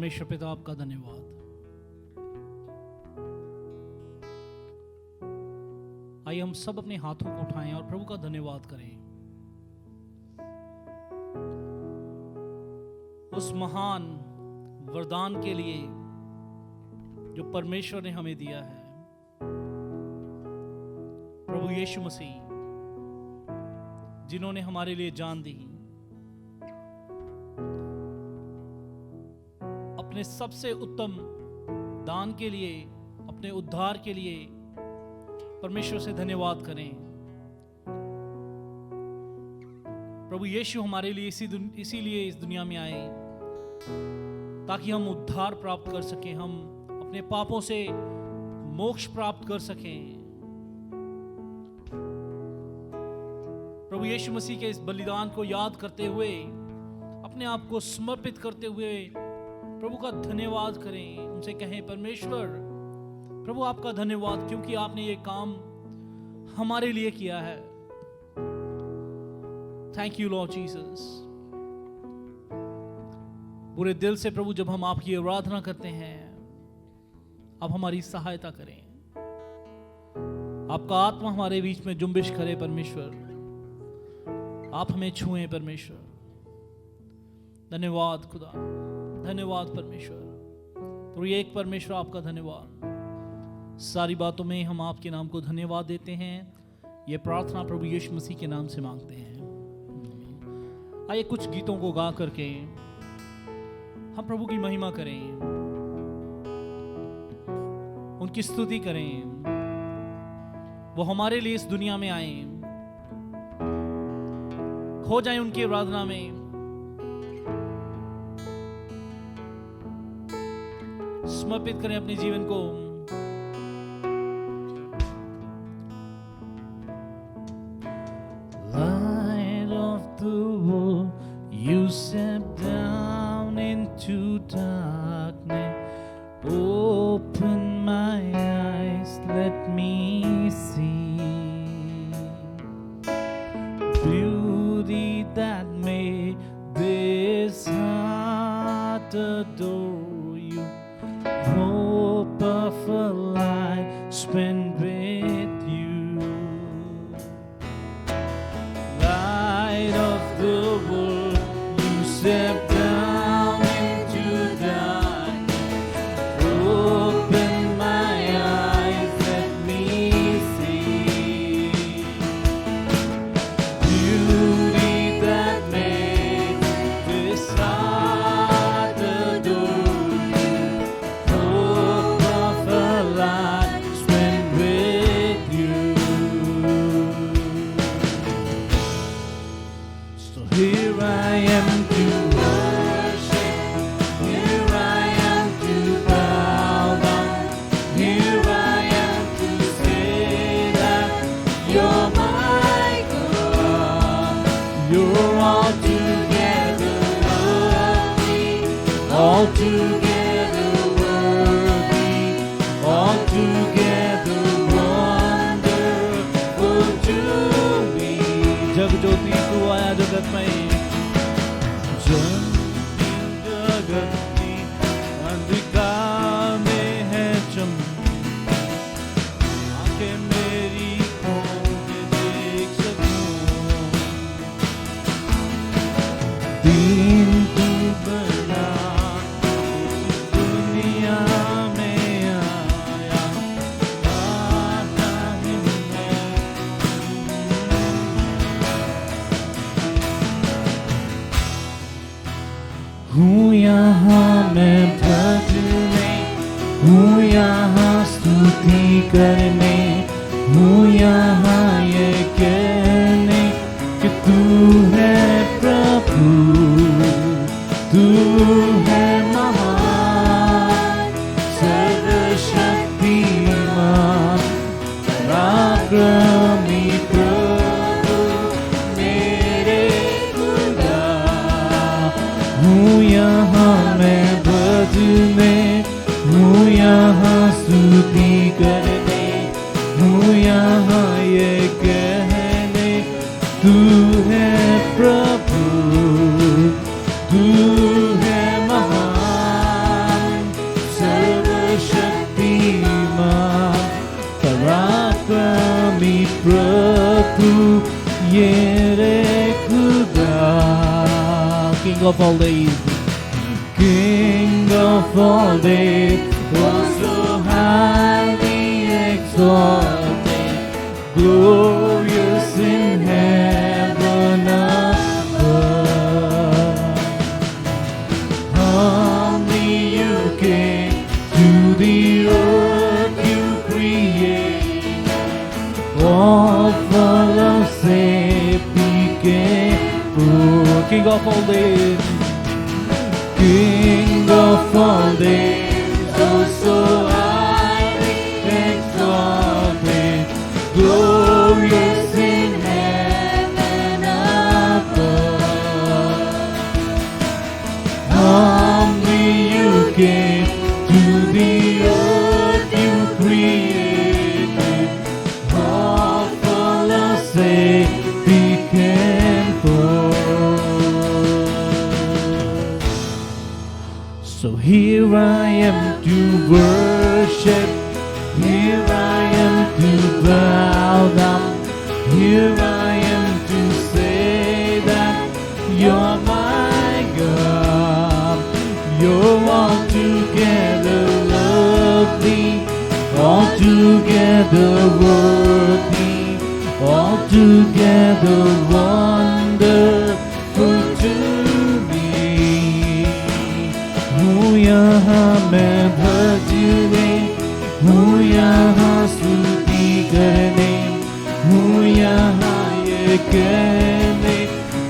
परमेश्वर पिता आपका धन्यवाद। आइए हम सब अपने हाथों को उठाएं और प्रभु का धन्यवाद करें उस महान वरदान के लिए जो परमेश्वर ने हमें दिया है। प्रभु यीशु मसीह जिन्होंने हमारे लिए जान दी, अपने सबसे उत्तम दान के लिए, अपने उद्धार के लिए परमेश्वर से धन्यवाद करें। प्रभु यीशु हमारे लिए इसीलिए इस दुनिया में आए ताकि हम उद्धार प्राप्त कर सकें, हम अपने पापों से मोक्ष प्राप्त कर सकें। प्रभु यीशु मसीह के इस बलिदान को याद करते हुए, अपने आप को समर्पित करते हुए प्रभु का धन्यवाद करें। उनसे कहें, परमेश्वर प्रभु आपका धन्यवाद क्योंकि आपने ये काम हमारे लिए किया है। Thank you Lord Jesus. पूरे दिल से प्रभु जब हम आपकी आराधना करते हैं, आप हमारी सहायता करें। आपका आत्मा हमारे बीच में जुम्बिश करे परमेश्वर, आप हमें छुएं परमेश्वर। धन्यवाद खुदा, धन्यवाद परमेश्वर। तो एक परमेश्वर आपका धन्यवाद। सारी बातों में हम आपके नाम को धन्यवाद देते हैं। ये प्रार्थना प्रभु यीशु मसीह के नाम से मांगते हैं। आइए कुछ गीतों को गा करके हम प्रभु की महिमा करें, उनकी स्तुति करें। वो हमारे लिए इस दुनिया में आए, खो जाएं उनकी आराधना में। समर्पित करें अपने जीवन को। Light of the world, you step down into darkness. Open my eyes, let me see beauty that made this heart adore you. Hope of a life spent with you. Light of the world, you step down into darkness. Open my eyes, let me see beauty that made this heart adore you. Hope of a life spent with you. So here I am to worship, here I am to bow down, here I am to say that you're my God. You're altogether worthy, altogether worthy, altogether wonderful to me. जग ज्योति तू आया जगत में, जगत की अंधकार में है चमक, आंखें मेरी खोल के देख सकूं। दीन तू बना इस दुनिया में आया, आता हूँ यहाँ मैं भजने, हूँ यहाँ स्तुति करने, हूँ यहाँ ये कहने कि तू है प्रभु, तू है महान, सर्वशक्तिमान, पराक्रमी प्रभु मेरे खुदा। हूँ यहाँ मैं भजने, हूँ यहाँ स्तुति करने, हूँ यहाँ ये कहने मेरे खुदा, King of all days, King of all days, was so highly exalted, glorious in heaven above. Humbly you came to the earth you created, all for love's sake became poor. King of all days, King of all days, oh so highly exalted, glorious in heaven above. Humbly you came to the earth you created, all for love's sake became poor. So here I am to worship, here I am to bow down, here I am to say that you're my God. You're altogether lovely, altogether worthy, altogether wonderful to me. हूँ यहाँ मैं भजने, हूँ यहाँ स्तुति करने, हूँ यहाँ ये कहने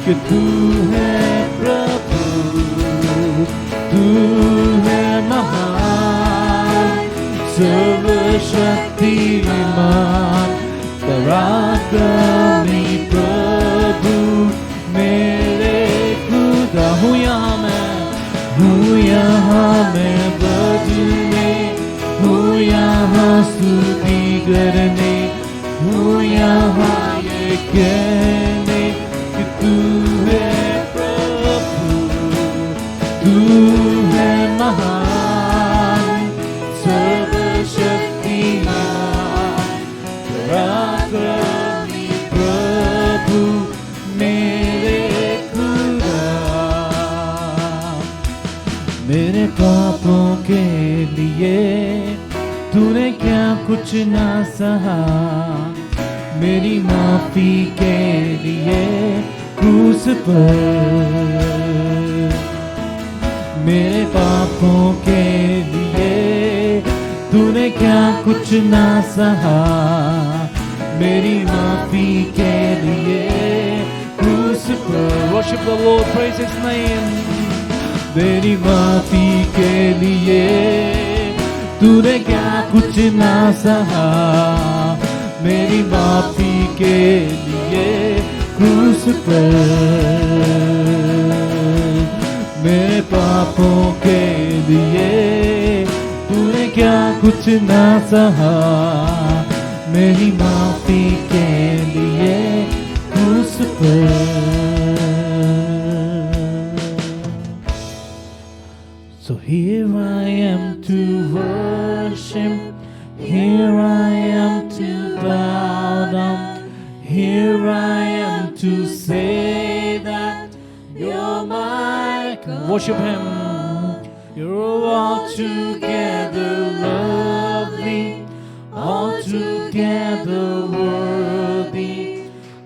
कि तू है प्रभु, तू है महान, सर्वशक्तिमान, पराक्रमी प्रभु मेरे खुदा। हूँ यहाँ मैं बजने, हूँ यहाँ स्तुति करने, हूँ यहाँ ये कहने कि तू है प्रभु, तू है महान, सर्वशक्तिमान, पराक्रमी प्रभु मेरे खुदा। मेरे पापों के लिए तूने क्या कुछ ना सहा, मेरी माफी के लिए क्रूस पर। मेरे पापों के लिए तूने क्या कुछ ना सहा, मेरी माफी के लिए क्रूस पर। worship the Lord, praise His name. मेरी माफी के लिए तूने क्या कुछ ना सहा, मेरी माफी के लिए क्रूस पर। मेरे पापों के लिए तूने क्या कुछ ना सहा, मेरी माफी के लिए क्रूस पर। So here I am to worship, here I am to bow down, here I am to say that you're my God. Worship Him. You're altogether lovely, altogether worthy,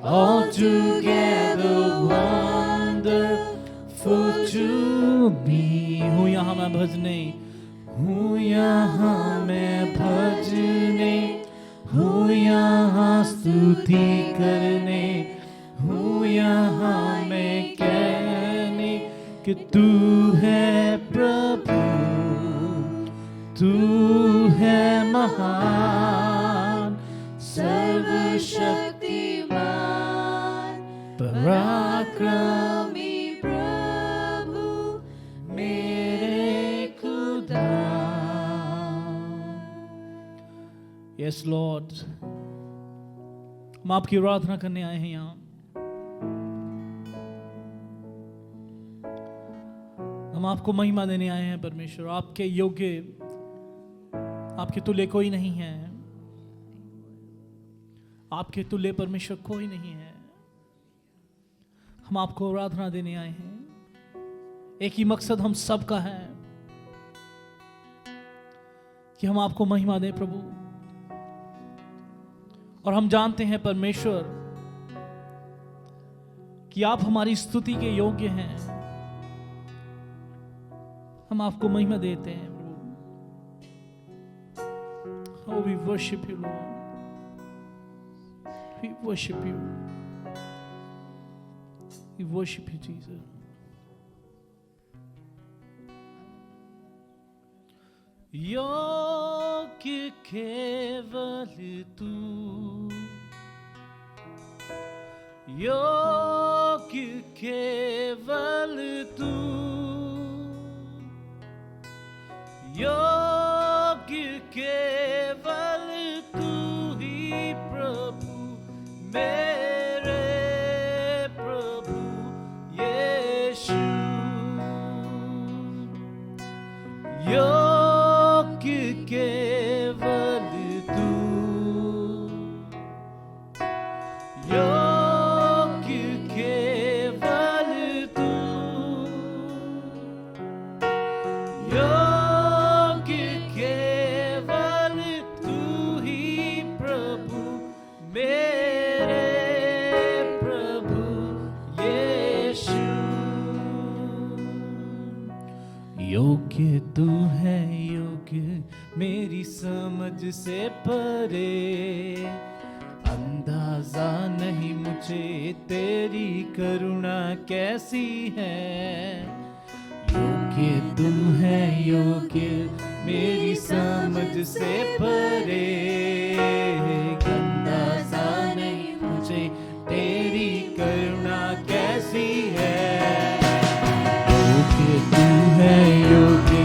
altogether wonderful to me. हूँ यहाँ मैं भजने, हूँ यहाँ मैं भजने, हूँ यहाँ स्तुति करने, हूँ यहाँ मैं कहने कि तू है प्रभु, तू है महान, सर्वशक्तिमान, पराक्रमी प्रभु मेरे खुदा। Yes Lord, हम आपकी आराधना करने आए हैं यहाँ। हम आपको महिमा देने आए हैं परमेश्वर। आपके योग्य, आपके तुल्य कोई नहीं है, आपके तुल्य परमेश्वर कोई नहीं है। हम आपको आराधना देने आए हैं। एक ही मकसद हम सबका है कि हम आपको महिमा दें प्रभु। और हम जानते हैं परमेश्वर कि आप हमारी स्तुति के योग्य हैं। हम आपको महिमा देते हैं प्रभु। Oh, we worship you, Lord. We worship you. We worship you, Jesus. योग्य केवल तू, योग्य केवल तू, योग्य केवल तू ही प्रभु, मेरे प्रभु यीशु। केवल तू, योग्य केवल तू, योग्य केवल तू ही प्रभु, मेरे प्रभु यीशु। योग्य तू है, योग्य मेरी समझ से परे, अंदाजा नहीं मुझे तेरी करुणा कैसी है। योग्य तू है, योग्य मेरी समझ से परे, अंदाजा नहीं मुझे तेरी करुणा कैसी है। योग्य तू है, योग्य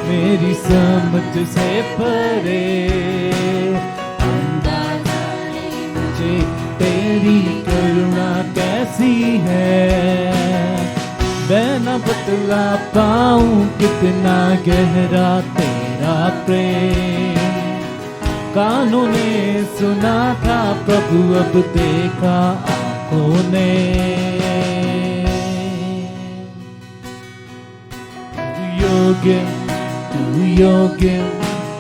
मेरी समझ से परे, अंदाजा नहीं मुझे तेरी करुणा कैसी है। मैं न बतला पाऊं कितना गहरा तेरा प्रेम, कानों ने सुना था प्रभु अब देखा आंखों ने। योग्य तू, योग्य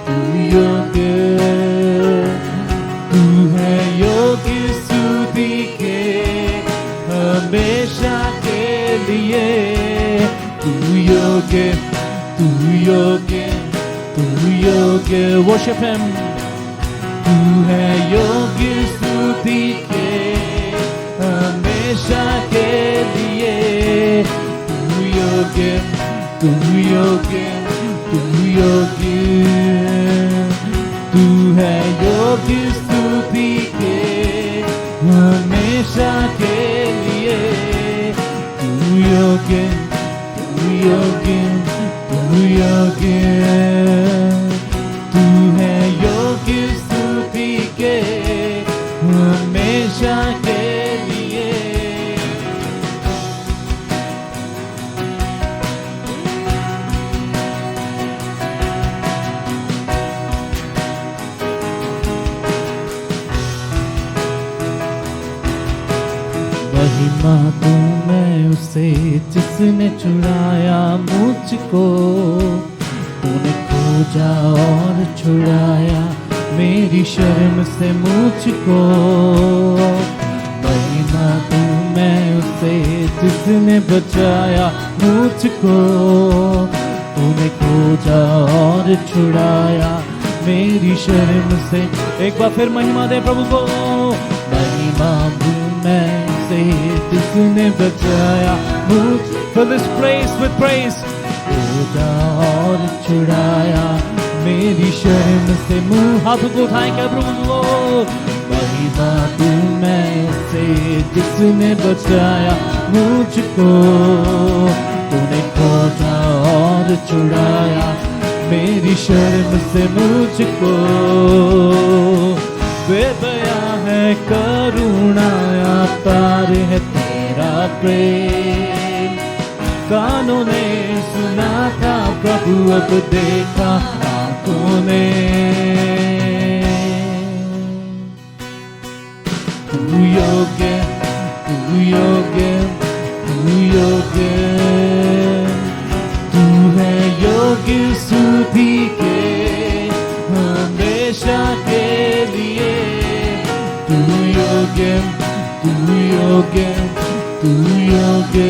तू, योग्य तू है, योग्य स्तुति के हमेशा के लिए। तू योग्य, तू योग्य, तू योग्य, worship him। तू है योग्य स्तुति के हमेशा के लिए। तू योग्य, तू योग्य, तू योग्य, तू है योग्य स्तुति के हमेशा के लिए। तू योग्य, तू योग्य, तू योग्य, तू है योग्य स्तुति के हमेशा के लिए। महिमा दूं मैं उसे जिसने छुड़ाया मुझको, तूने खोजा और छुड़ाया मेरी शर्म से मुझको। महिमा दूं मैं उसे जिसने बचाया मुझको, तूने खोजा और छुड़ाया मेरी शर्म से। एक बार फिर महिमा दे प्रभु को। महिमा दूं मैं उसे जिसने बचाया मुझ, fill this place with praise। खोजा और छुड़ाया मेरी शर्म से मुंह। हाथों को उठाएं प्रभु को। महिमा दूं मैं उसे जिसने बचाया मुझको, तूने खोजा और छुड़ाया मेरी शर्म से मुझको। बेबयां है करुणा, पार है तेरा प्रेम, कानों ने सुना था प्रभु अब देखा आंखों ने। तू योग्य, तू योग्य, योग्य, तू योग्य,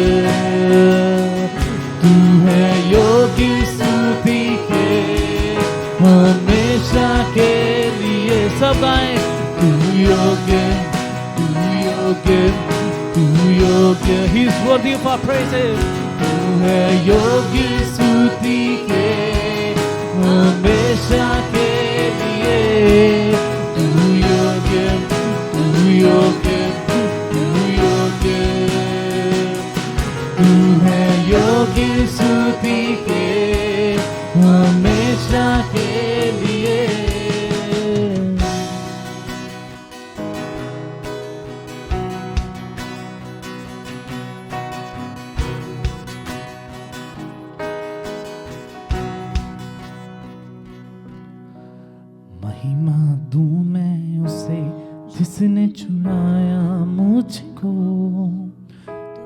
तू है योग्य स्तुति के हमेशा के लिए। सब गाएं, तू योग्य, तू योग्य, तू योग्य। He is worthy of our praises. तू है योग्य स्तुति के हमेशा के लिए। तू योग्य, तू योग्य, तू योग्य, तू है योग्य स्तुति के हमेशा के लिए। महिमा दूं मैं उसे जिसने चुराया मुझको,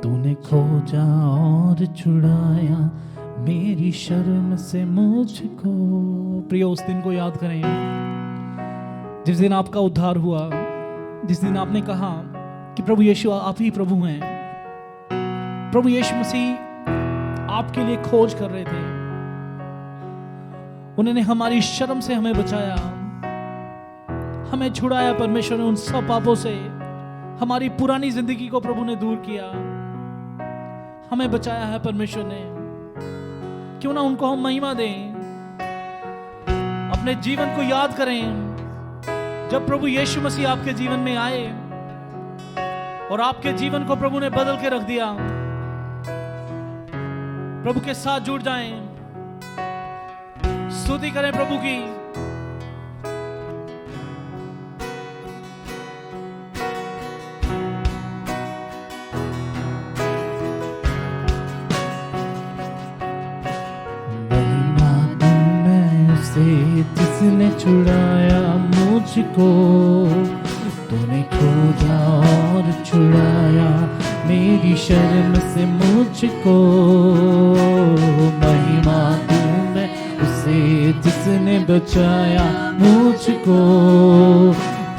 तूने खोजा और छुड़ाया मेरी शर्म से मुझको। प्रियो, उस दिन को याद करें जिस दिन आपका उद्धार हुआ, जिस दिन आपने कहा कि प्रभु यीशु आप ही प्रभु हैं। प्रभु यीशु मसीह आपके लिए खोज कर रहे थे। उन्होंने हमारी शर्म से हमें बचाया, हमें छुड़ाया परमेश्वर ने उन सब पापों से। हमारी पुरानी जिंदगी को प्रभु ने दूर किया, हमें बचाया है परमेश्वर ने। क्यों ना उनको हम महिमा दें, अपने जीवन को याद करें जब प्रभु यीशु मसीह आपके जीवन में आए और आपके जीवन को प्रभु ने बदल के रख दिया। प्रभु के साथ जुड़ जाएं, स्तुति करें प्रभु की। जिसने छुड़ाया मुझको, तूने खोजा और छुड़ाया मेरी शर्म से मुझको। महिमा दूं मैं उसे जिसने बचाया मुझको,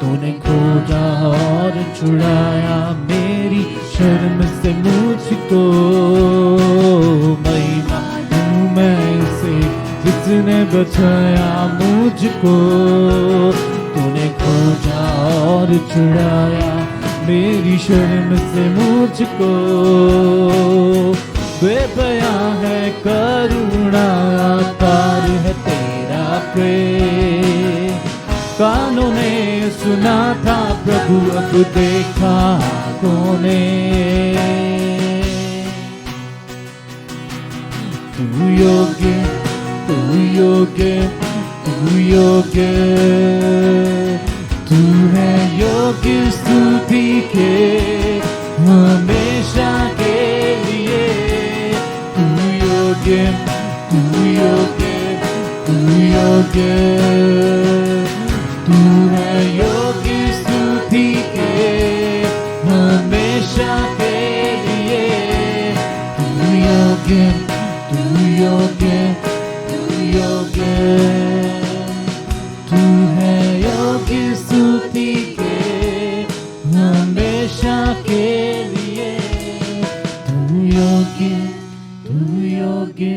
तूने खोजा और छुड़ाया मेरी शर्म से मुझको। महिमा दूं मैं उसे जिसने बचाया मुझको, तूने खोजा और छुड़ाया मेरी शर्म से मुझको। बेबयां है करुणा, अपार है तेरा प्रेम। कानों ने सुना था प्रभु, अब देखा आँखों ने। तू योग्य, तू योग्य, तू योग्य, तू है योग्य स्तुति के हमेशा के लिए। तू योग्य, तू योग्य, तू योग्य, तू है योग्य स्तुति के हमेशा के लिए। तू योग्य, तू योग्य, योग्य, तू है योग्य स्तुति के हमेशा के लिए। तू योग्य, तू योग्य,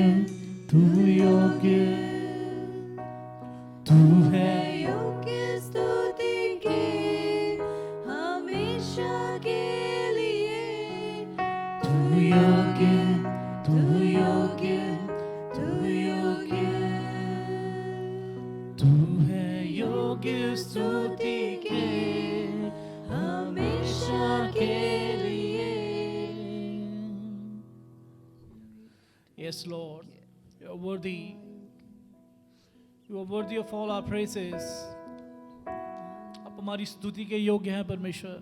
तू योग्य, तू है योग्य स्तुति के हमेशा के लिए। तू योग्य, तू योग्य, तू योग्य, तू है योग्य स्तुति के हमेशा के लिए। Yes, Lord, you are worthy. You are worthy of all our praises. आप हमारी स्तुति के योग्य हैं परमेश्वर,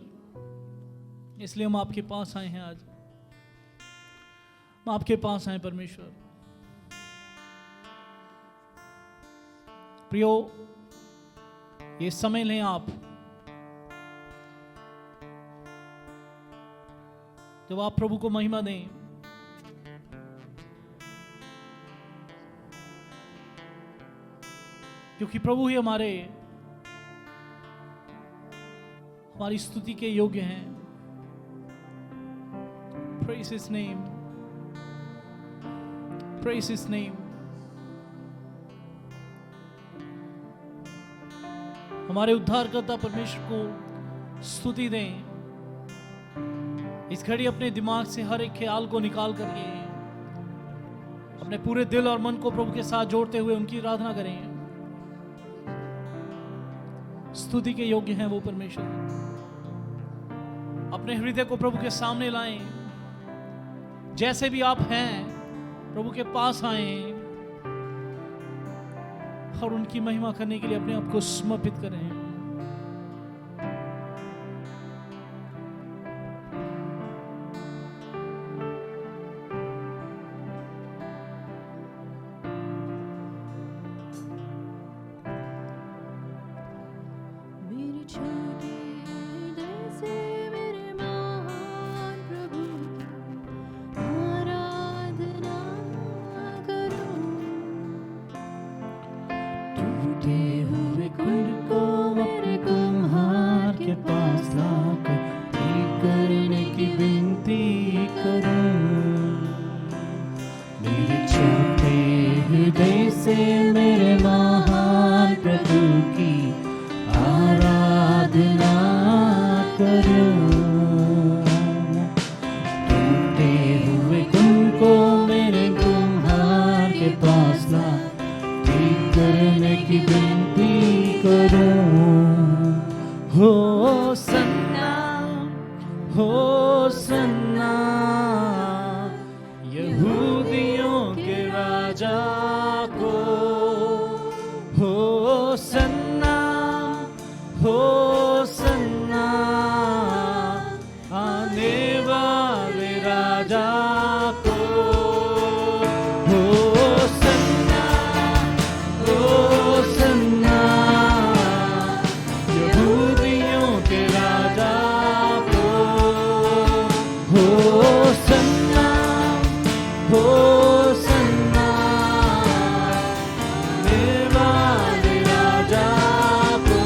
इसलिए हम आपके पास आए हैं। आज हम आपके पास आए परमेश्वर। प्रियो, ये समय लें आप, जब आप प्रभु को महिमा दें। क्योंकि प्रभु ही हमारी स्तुति के योग्य हैं। Praise His name. Praise His name. हमारे उद्धारकर्ता परमेश्वर को स्तुति दें। इस घड़ी अपने दिमाग से हर एक ख्याल को निकाल करके अपने पूरे दिल और मन को प्रभु के साथ जोड़ते हुए उनकी आराधना करें। स्तुति के योग्य हैं वो परमेश्वर। अपने हृदय को प्रभु के सामने लाएं। जैसे भी आप हैं प्रभु के पास आएं और उनकी महिमा करने के लिए अपने आप को समर्पित करें। मेरी छोटी हृदय से मेरे महान प्रभु आराधना करूं। टूटे हुए कुंड को मेरे कुम्हार के पास लाकर ठीक करने की विनती करूं। मेरे छोटे हृदय से मेरे महान प्रभु की आराधना करूं। टूटे हुए कुंड को मेरे कुम्हार के पास ला ठीक करने की विनती करूं। हो सन्ना यहूदियों के राजा को। हो सन्ना आने वाले राजा को। हो सन्ना यहूदियों के राजा को। हो सन्ना आने वाले राजा को।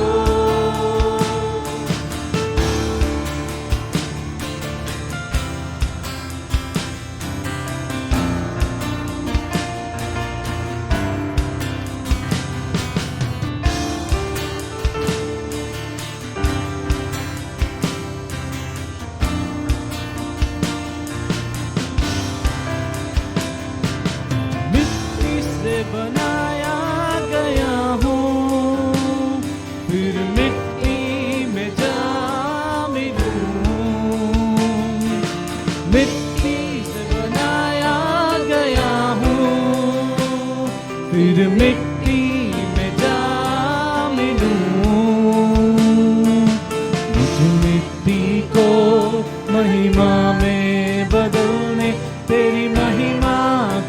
मिट्टी से बनाया गया हूँ, फिर मिट्टी में जा मिलूं। मिट्टी से बनाया गया हूँ, फिर मिट्टी में जा मिलूं। मुझ मिट्टी को महिमा में बदलने तेरी महिमा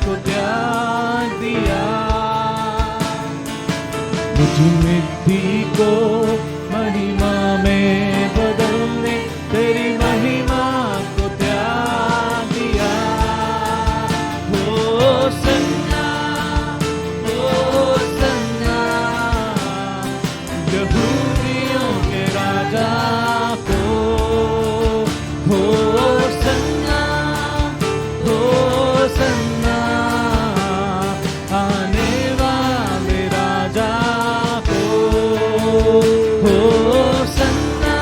को त्याग दिया। मुझ मिट्टी को महिमा में बदलने तेरी महिमा को त्याग दिया। हो सन्ना यहूदियों के राजा को। हो सन्ना आने वाले राजा को। हो सन्ना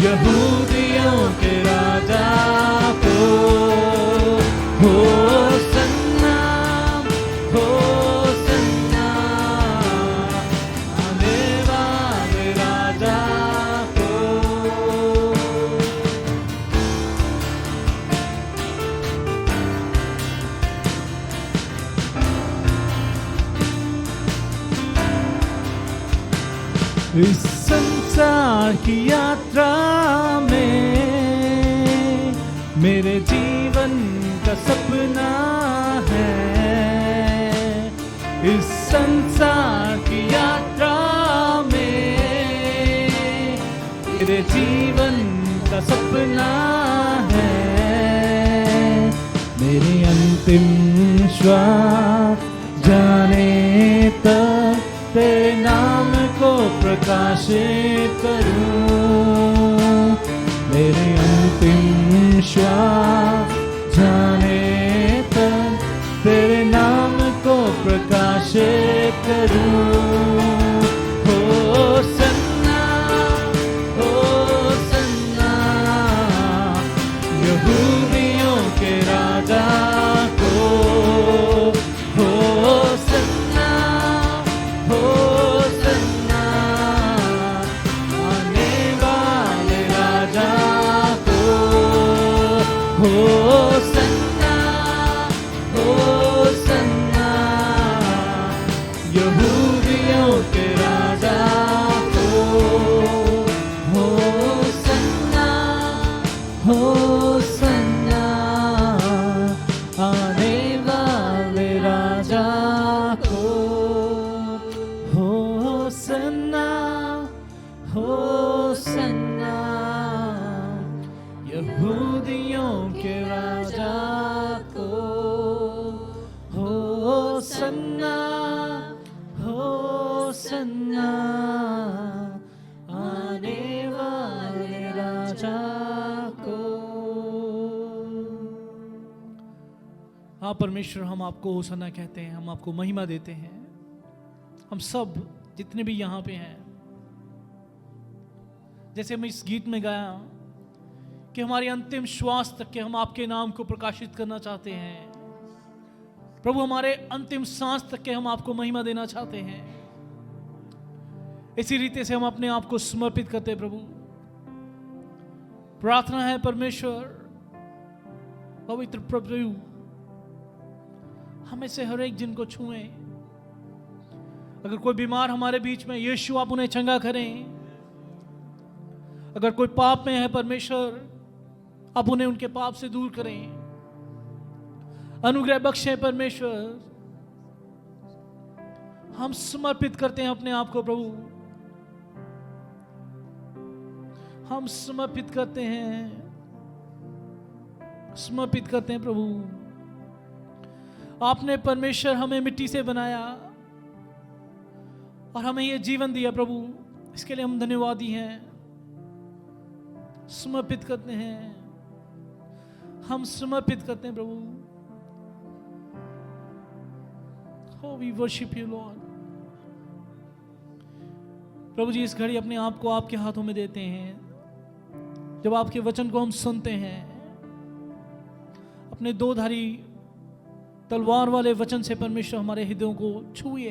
यहूदियों के राजा को। हो सन्ना आने वाले राजा को। इस संसार की यात्रा में मेरे जीवन का सपना है। इस संसार की यात्रा में मेरे जीवन का सपना है। मेरे अंतिम श्वास जाने तक तेरे नाम को प्रकाशित करूं, मेरे अंतिम श्वास जाने तक तेरे नाम को प्रकाशित करूं। होसन्ना, होसन्ना, यहूदियों के राजा को। होसन्ना, होसन्ना, आने वाले राजा को। होसन्ना, होसन्ना, यहूदियों के राजा को। होसन्ना, होसन्ना, आने वाले राजा को। होसन्ना, होसन्ना, यहूदियों के राजा को। होसन्ना, होसन्ना, आने वाले राजा को। हाँ परमेश्वर, हम आपको होसन्ना कहते हैं, हम आपको महिमा देते हैं। हम सब जितने भी यहाँ पे हैं, जैसे हम इस गीत में गाया कि हमारे अंतिम श्वास तक के हम आपके नाम को प्रकाशित करना चाहते हैं। प्रभु, हमारे अंतिम सांस तक के हम आपको महिमा देना चाहते हैं। इसी रीति से हम अपने आप को समर्पित करते हैं। प्रभु, प्रार्थना है परमेश्वर, पवित्र प्रभु, हमें से हर एक जिनको छुएं। अगर कोई बीमार हमारे बीच में, यीशु आप उन्हें चंगा करें। अगर कोई पाप में है परमेश्वर, आप उन्हें उनके पाप से दूर करें। अनुग्रह बख्शें परमेश्वर। हम समर्पित करते हैं अपने आप को प्रभु, हम समर्पित करते हैं, समर्पित करते हैं प्रभु। आपने परमेश्वर हमें मिट्टी से बनाया और हमें ये जीवन दिया प्रभु, इसके लिए हम धन्यवादी हैं। समर्पित करते हैं, हम समर्पित करते हैं प्रभु। Oh, we worship you, Lord. प्रभु जी, इस घड़ी अपने आप को आपके हाथों में देते हैं। जब आपके वचन को हम सुनते हैं, अपने दो धारी तलवार वाले वचन से परमेश्वर हमारे हृदयों को छुए,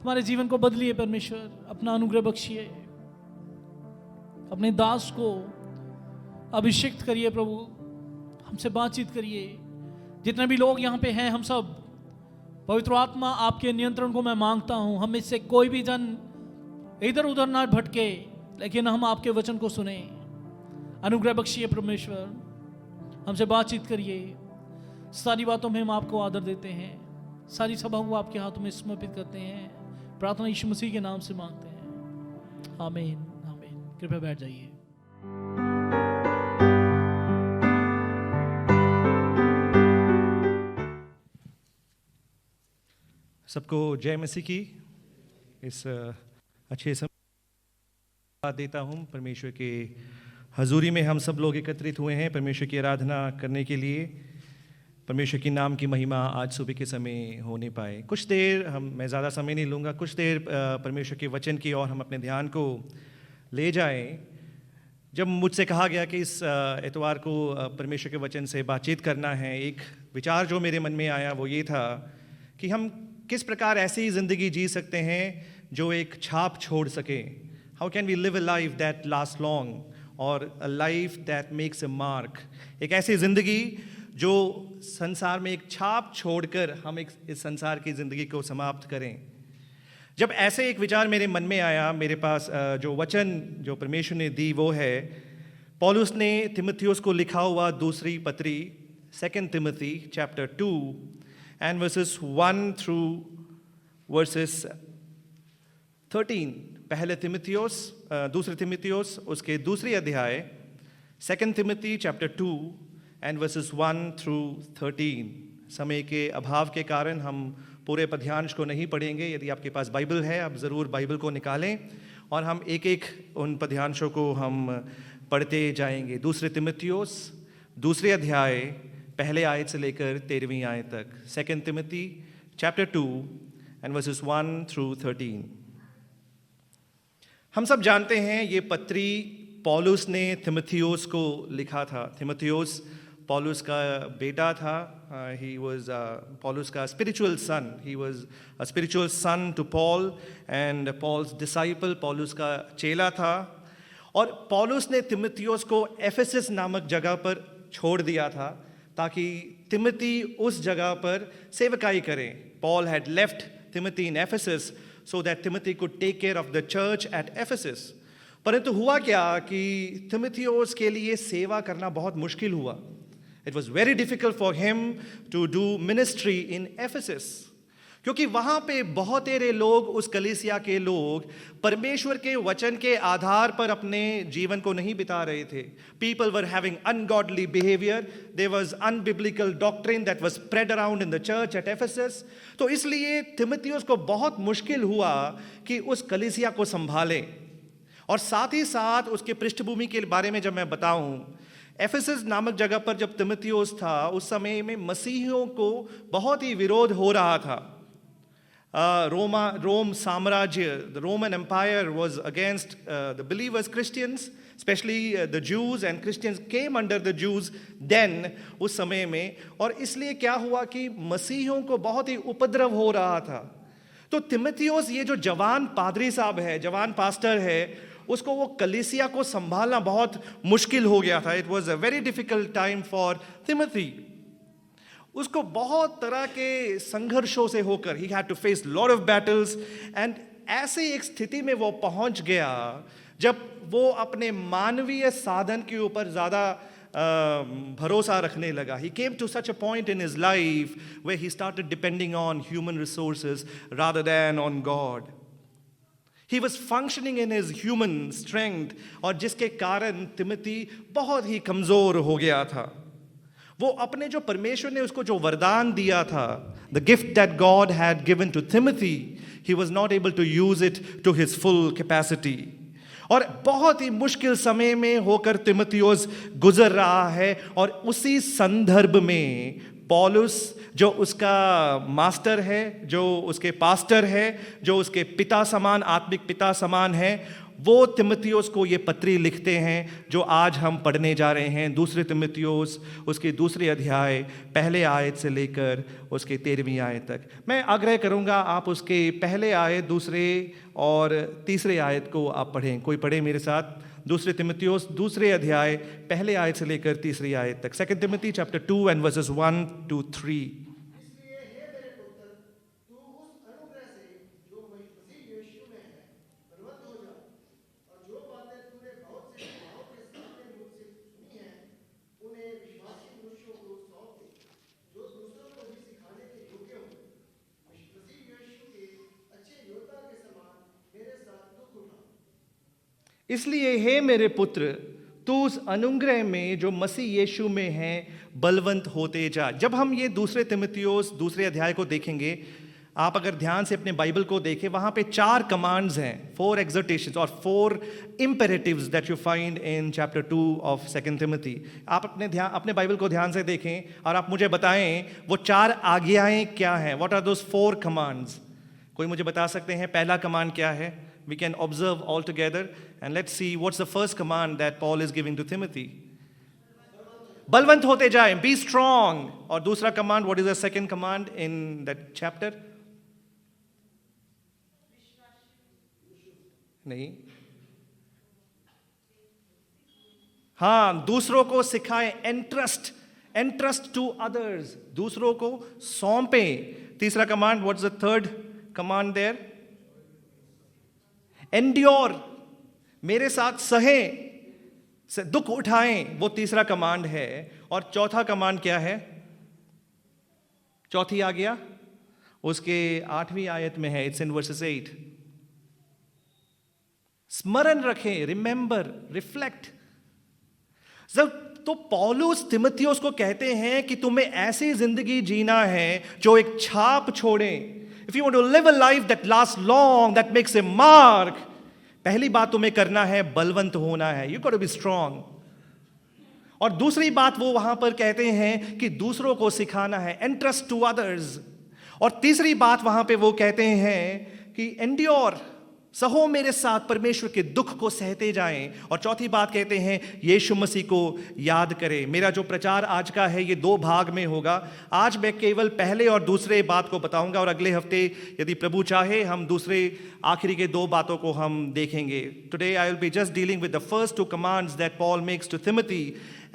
हमारे जीवन को बदलिए परमेश्वर। अपना अनुग्रह बख्शिए, अपने दास को अभिषेक करिए प्रभु, हमसे बातचीत करिए। जितने भी लोग यहाँ पे हैं, हम सब पवित्र आत्मा आपके नियंत्रण को मैं मांगता हूँ। हम इससे कोई भी जन इधर उधर ना भटके, लेकिन हम आपके वचन को सुने। अनुग्रह बख्शिए परमेश्वर, हमसे बातचीत करिए। सारी बातों में हम आपको आदर देते हैं, सारी सभा को आपके हाथों में समर्पित करते हैं। प्रार्थना यीशु मसीह के नाम से मांगते हैं, आमीन आमीन। कृपया बैठ जाइए। सबको जय मसीह की। इस अच्छे समय देता हूँ। परमेश्वर के हजूरी में हम सब लोग एकत्रित हुए हैं परमेश्वर की आराधना करने के लिए। परमेश्वर की नाम की महिमा आज सुबह के समय होने पाए। कुछ देर मैं ज़्यादा समय नहीं लूँगा, कुछ देर परमेश्वर के वचन की ओर हम अपने ध्यान को ले जाएं। जब मुझसे कहा गया कि इस एतवार को परमेश्वर के वचन से बातचीत करना है, एक विचार जो मेरे मन में आया वो ये था कि हम किस प्रकार ऐसी ज़िंदगी जी सकते हैं जो एक छाप छोड़ सके। How can we live a life that last long or a life that makes a mark. एक ऐसी ज़िंदगी जो संसार में एक छाप छोड़कर हम इस संसार की ज़िंदगी को समाप्त करें। जब ऐसे एक विचार मेरे मन में आया, मेरे पास जो वचन जो परमेश्वर ने दी वो है पौलुस ने तिमुथियुस को लिखा हुआ दूसरी पत्री 2 Timothy chapter 2 and verses 1 through verses 13। पहले तिमुथियुस, दूसरे तिमुथियुस उसके दूसरी अध्याय 2 Timothy chapter 2 and verses 1 through 13। समय के अभाव के कारण हम पूरे पद्यांश को नहीं पढ़ेंगे। यदि आपके पास बाइबल है, आप ज़रूर बाइबल को निकालें और हम एक एक उन पद्यांशों को हम पढ़ते जाएंगे। दूसरे तिमुथियुस दूसरे अध्याय पहले आयत से लेकर 13वीं आयत तक। 2 तिमुथी चैप्टर 2 एंड वर्सेस 1 थ्रू 13। हम सब जानते हैं ये पत्री पौलुस ने तिमुथियुस को लिखा था। तिमुथियुस पौलुस का बेटा था। ही वाज पौलुस का spiritual son. He was a spiritual son to Paul and Paul's disciple. पौलुस का चेला था। और पौलुस ने तिमुथियुस को एफेसस नामक जगह पर छोड़ दिया था ताकि तिमुथी उस जगह पर सेवकाई करें। Paul had left Timothy in Ephesus so that Timothy could take care of the church at Ephesus. परंतु हुआ क्या कि तिमुथियुस के लिए सेवा करना बहुत मुश्किल हुआ। It was very difficult for him to do ministry in Ephesus. क्योंकि वहाँ पे बहुतेरे लोग, उस कलीसिया के लोग परमेश्वर के वचन के आधार पर अपने जीवन को नहीं बिता रहे थे। People were having ungodly behavior. There was unbiblical doctrine that was spread around in the church at Ephesus. तो इसलिए तिमुथियुस को बहुत मुश्किल हुआ कि उस कलीसिया को संभालें। और साथ ही साथ उसके पृष्ठभूमि के बारे में जब मैं बताऊं, एफेसस नामक जगह पर जब तिमुथियुस था, उस समय में मसीहियों को बहुत ही विरोध हो रहा था। रोम साम्राज्य, the Roman Empire was against the believers, Christians, especially the Jews, and Christians came under the Jews then, उस समय में। और इसलिए क्या हुआ कि मसीहियों को बहुत ही उपद्रव हो रहा था। तो तिमुथियुस, ये जो जवान पादरी साहब है, जवान पास्टर है, उसको वो कलीसिया को संभालना बहुत मुश्किल हो गया था। It was a very difficult time for Timothy. उसको बहुत तरह के संघर्षों से होकर ही had to face lot of battles. And ऐसे एक स्थिति में वो पहुंच गया जब वो अपने मानवीय साधन के ऊपर ज़्यादा भरोसा रखने लगा। He came to such a point in his life where he started depending on human resources rather than on God. He was functioning in his human strength, और जिसके कारण तिमुथी बहुत ही कमज़ोर हो गया था। वो अपने जो परमेश्वर ने उसको जो वरदान दिया था, the gift that God had given to Timothy, he was not able to use it to his full capacity. और बहुत ही मुश्किल समय में होकर तिमुथियुस गुजर रहा है। और उसी संदर्भ में पौलुस, जो उसका मास्टर है, जो उसके पास्टर है, जो उसके पिता समान, आत्मिक पिता समान है, वो तिमुथियुस को ये पत्री लिखते हैं जो आज हम पढ़ने जा रहे हैं। दूसरे तिमुथियुस उसके दूसरे अध्याय पहले आयत से लेकर उसके 13वीं आयत तक। मैं आग्रह करूंगा आप उसके पहले आयत, दूसरे और तीसरे आयत को आप पढ़ें। कोई पढ़े मेरे साथ? दूसरे तिमुथियुस दूसरे अध्याय पहले आयत से लेकर तीसरी आयत तक। 2 Timothy chapter 2 and verses 1 to 3। इसलिए हे मेरे पुत्र, तू उस अनुग्रह में जो मसीह यीशु में है बलवंत होते जा। जब हम ये दूसरे तिमुथियुस दूसरे अध्याय को देखेंगे, आप अगर ध्यान से अपने बाइबल को देखें, वहाँ पे 4 कमांड्स हैं, 4 exhortations और 4 imperatives that you find in chapter 2 of 2 Timothy। आप अपने बाइबल को ध्यान से देखें और आप मुझे बताएं वो 4 आज्ञाएं क्या हैं। What are those 4 commands? कोई मुझे बता सकते हैं पहला कमांड क्या है? We can observe all together and let's see what's the first command that Paul is giving to Timothy. Balwant होते जाएं, be strong। और दूसरा command, what is the second command in that chapter? नहीं, हाँ, दूसरों को सिखाएं, entrust to others, दूसरों को सौंपें। तीसरा command, what's the third command there? Endure, मेरे साथ सहें, दुख उठाएं, वो तीसरा कमांड है। और चौथा कमांड क्या है? चौथी आज्ञा उसके 8वीं आयत में है। It's in versus 8। स्मरण रखें, रिमेंबर, रिफ्लेक्ट। जब तो पौलुस तिमुथियुस को कहते हैं कि तुम्हें ऐसी जिंदगी जीना है जो एक छाप छोड़े. If you want to live a life that last long, that makes a mark, पहली बात तुम्हें करना है बलवंत होना है. You got to be strong. और दूसरी बात वो वहां पर कहते हैं कि दूसरों को सिखाना है, एंट्रस्ट टू अदर्स. और तीसरी बात वहां पे वो कहते हैं कि एंड्योर, सहो मेरे साथ परमेश्वर के दुख को सहते जाएं. और चौथी बात कहते हैं यीशु मसीह को याद करें. मेरा जो प्रचार आज का है ये 2 भाग में होगा. आज मैं केवल पहले और दूसरे बात को बताऊंगा और अगले हफ्ते यदि प्रभु चाहे हम दूसरे आखिरी के 2 बातों को हम देखेंगे. Today I will be just dealing with the first 2 commands that Paul makes to Timothy.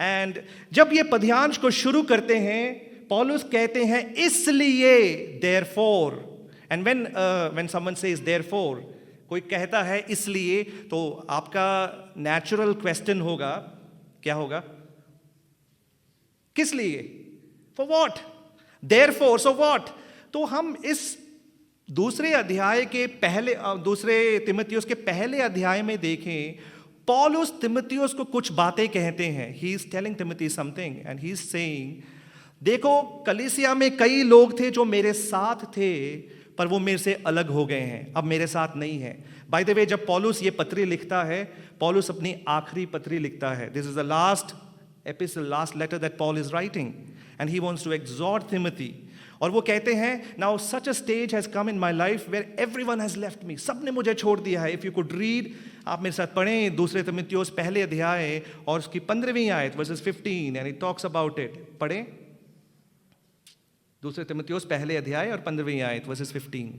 And जब ये पद्यांश को शुरू करते हैं पौलुस कहते हैं इसलिए, therefore. And when someone says therefore, कोई कहता है इसलिए, तो आपका नेचुरल क्वेश्चन होगा, क्या होगा? किस लिए? For what? Therefore, so what? तो हम इस दूसरे अध्याय के पहले, दूसरे तिमुथियुस के पहले अध्याय में देखें, पौलुस तिमुथियुस को कुछ बातें कहते हैं. He is telling Timothy something and he is saying, देखो कलीसिया में कई लोग थे जो मेरे साथ थे पर वो मेरे से अलग हो गए हैं, अब मेरे साथ नहीं है. बाय द वे, जब पौलुस ये पत्री लिखता है, पौलुस अपनी आखिरी पत्री लिखता है. This is the last epistle, last letter that Paul is writing and he wants to exhort Timothy. और वो कहते हैं, now such a stage has come in my life where everyone has left me. सबने मुझे छोड़ दिया है. If you could read, आप मेरे साथ पढ़ें दूसरे तिमुथियुस पहले अध्याय और उसकी 15वीं आयत versus 15 and it talks about it. पढ़ें दूसरे तिमुथियुस पहले अध्याय और 15वीं आयत वर्सेस 15.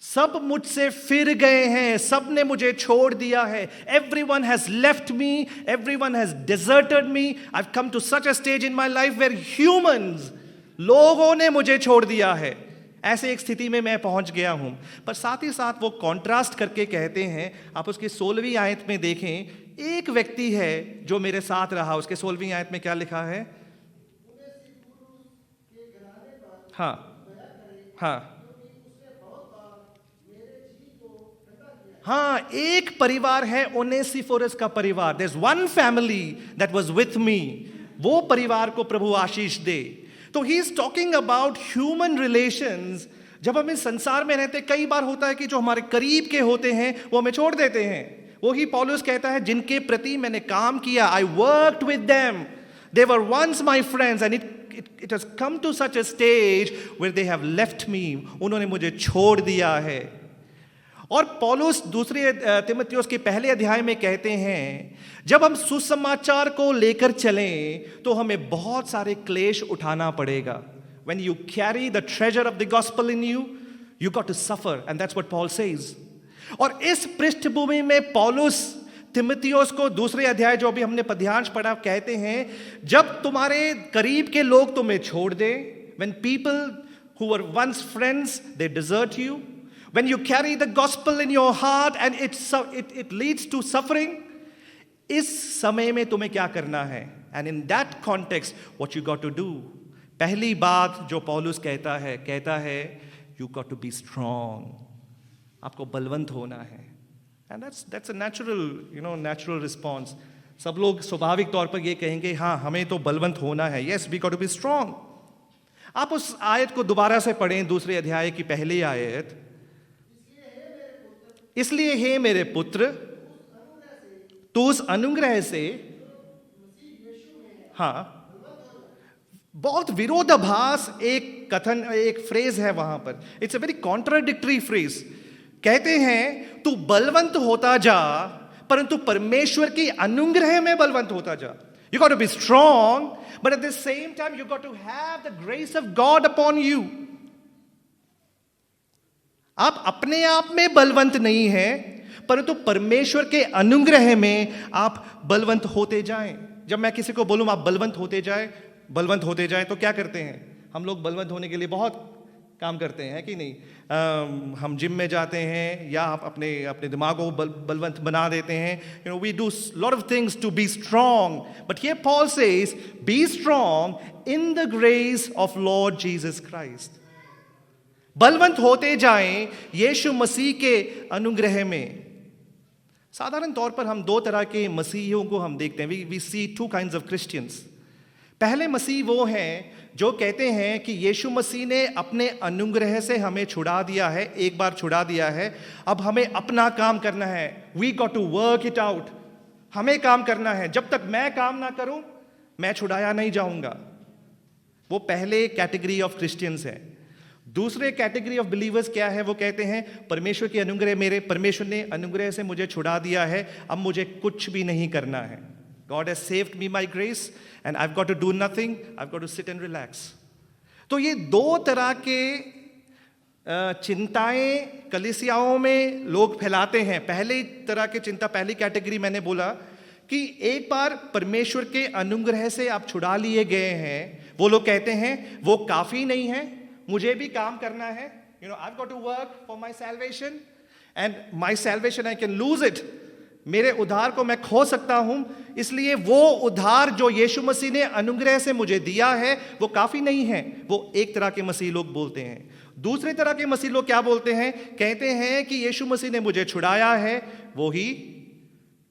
सब मुझसे फिर गए हैं, सब ने मुझे छोड़ दिया है. Everyone has left me, everyone has deserted me. I have come to such a stage in my life where humans, लोगों ने मुझे छोड़ दिया है. ऐसे एक स्थिति में मैं पहुंच गया हूं. पर साथ ही साथ वो कॉन्ट्रास्ट करके कहते हैं, आप उसकी 16वीं आयत में देखें, एक व्यक्ति है जो मेरे साथ रहा. उसके 16वीं आयत में क्या लिखा है? हाँ हाँ हाँ, एक परिवार है ओनेसिफोरस का परिवार. There is one family that was with me. वो परिवार को प्रभु आशीष दे. तो he is talking about human relations. जब हम इस संसार में रहते, कई बार होता है कि जो हमारे करीब के होते हैं वो हमें छोड़ देते हैं. वही पौलुस कहता है, जिनके प्रति मैंने काम किया, I worked with them, they were once my friends and it has come to such a stage where they have left me. उन्होंने मुझे छोड़ दिया है. और पौलुस दूसरे तिमुथियुस के पहले अध्याय में कहते हैं, जब हम सुसमाचार को लेकर चलें तो हमें बहुत सारे क्लेश उठाना पड़ेगा. When you carry the treasure of the gospel in you, you got to suffer, and that's what Paul says. और इस पृष्ठभूमि में पौलुस तिमुथियुस को दूसरे अध्याय जो अभी हमने पद्यांश पढ़ा, कहते हैं, जब तुम्हारे करीब के लोग तुम्हें छोड़ दें, when people who were once friends they desert you, when you carry the gospel in your heart and it leads to suffering, इस समय में तुम्हें क्या करना है? And in that context, what you got to do? पहली बात जो पौलुस कहता है you got to be strong. आपको बलवंत होना है. And that's a natural response. सब लोग स्वाभाविक तौर पर ये कहेंगे, हाँ हमें तो बलवंत होना है. Yes, we got to be strong. आप उस आयत को दोबारा से पढ़ें, दूसरे अध्याय की पहली आयत. इसलिए हे मेरे पुत्र, तू उस अनुग्रह से, हाँ, बहुत विरोधाभास एक कथन, एक फ्रेज है वहां पर. It's a very contradictory phrase. कहते हैं तू बलवंत होता जा, परंतु परमेश्वर की अनुग्रह में बलवंत होता जा. You got to be strong, but at the same time you got to have the grace of God upon you. आप अपने आप में बलवंत नहीं हैं, परंतु परमेश्वर के अनुग्रह में आप बलवंत होते जाएं. जब मैं किसी को बोलूं आप बलवंत होते जाएं, तो क्या करते हैं हम लोग? बलवंत होने के लिए बहुत काम करते हैं, कि नहीं? हम जिम में जाते हैं, या आप अपने दिमाग को बलवंत बना देते हैं. We do lot of things to be strong. But here Paul says, be strong in the grace of Lord Jesus Christ. बलवंत होते जाएं यीशु मसीह के अनुग्रह में। साधारण तौर पर हम दो तरह के मसीहियों को हम देखते हैं। We see two kinds of Christians. पहले मसीह वो हैं जो कहते हैं कि यीशु मसीह ने अपने अनुग्रह से हमें छुड़ा दिया है, एक बार छुड़ा दिया है, अब हमें अपना काम करना है। We got to work it out. हमें काम करना है, जब तक मैं काम ना करूं मैं छुड़ाया नहीं जाऊंगा। वो पहले कैटेगरी ऑफ क्रिश्चियंस है। दूसरे कैटेगरी ऑफ बिलीवर्स क्या है? वो कहते हैं परमेश्वर की अनुग्रह, मेरे परमेश्वर ने अनुग्रह से मुझे छुड़ा दिया है, अब मुझे कुछ भी नहीं करना है। God has saved me by grace and I've got to do nothing, I've got to sit and relax. तो ये दो तरह के चिंताएं कलीसियाओं में लोग फैलाते हैं। पहले तरह की चिंता, पहली कैटेगरी मैंने बोला कि एक बार परमेश्वर के अनुग्रह से आप छुड़ा लिए गए हैं, वो लोग कहते हैं वो काफी नहीं है, मुझे भी काम करना है। I've got to work for my salvation and my salvation I can lose it. मेरे उद्धार को मैं खो सकता हूं, इसलिए वो उद्धार जो यीशु मसीह ने अनुग्रह से मुझे दिया है वो काफी नहीं है। वो एक तरह के मसीह लोग बोलते हैं। दूसरे तरह के मसीह लोग क्या बोलते हैं? कहते हैं कि यीशु मसीह ने मुझे छुड़ाया है, वो ही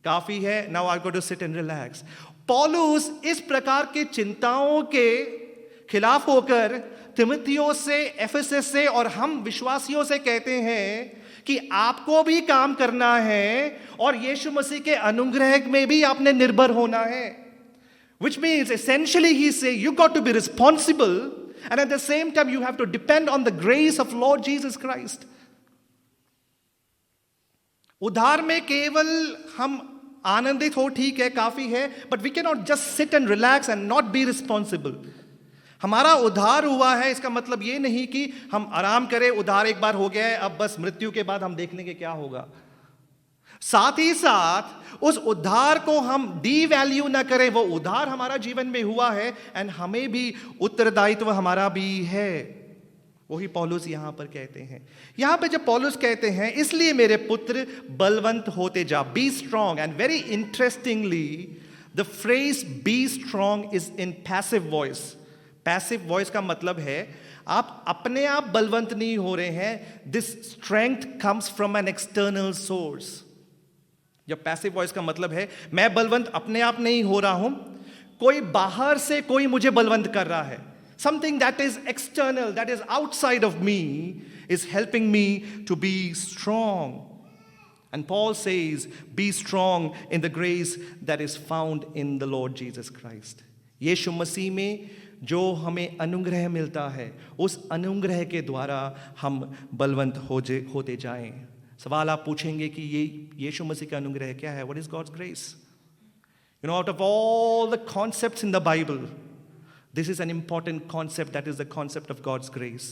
काफी है। Now I got to sit and relax. पौलुस इस प्रकार के चिंताओं के खिलाफ होकर तिमुथियुस से, एफेसस से और हम विश्वासियों से कहते हैं कि आपको भी काम करना है और यीशु मसीह के अनुग्रह में भी आपने निर्भर होना है। Which means essentially he say you got to be responsible and at the same time you have to depend on the grace of Lord Jesus Christ. उद्धार में केवल हम आनंदित हो, ठीक है, काफी है, but we cannot just sit and relax and not be responsible. हमारा उद्धार हुआ है, इसका मतलब ये नहीं कि हम आराम करें, उद्धार एक बार हो गया है, अब बस मृत्यु के बाद हम देख लेंगे क्या होगा। साथ ही साथ उस उद्धार को हम डीवैल्यू ना करें। वो उद्धार हमारा जीवन में हुआ है एंड हमें भी उत्तरदायित्व हमारा भी है। वही पौलुस यहां पर कहते हैं। यहां पे जब पौलुस कहते हैं इसलिए मेरे पुत्र बलवंत होते जा, be strong, and very interestingly the phrase be strong is in passive voice. Passive voice का मतलब है आप अपने आप बलवंत नहीं हो रहे हैं, this strength comes from an external source. जब पैसिव वॉइस का मतलब है मैं बलवंत अपने आप नहीं हो रहा हूं, कोई बाहर से कोई मुझे बलवंत कर रहा है। Something that is external, that is outside of me is helping me to be strong. And Paul says, be strong in the grace that is found in the Lord Jesus Christ. यीशु मसीह में जो हमें अनुग्रह मिलता है, उस अनुग्रह के द्वारा हम बलवंत होते जाएं। सवाल आप पूछेंगे कि ये यीशु मसीह का अनुग्रह क्या है? What is God's grace? Out of all the concepts in the Bible, this is an important concept, that is the concept of God's grace.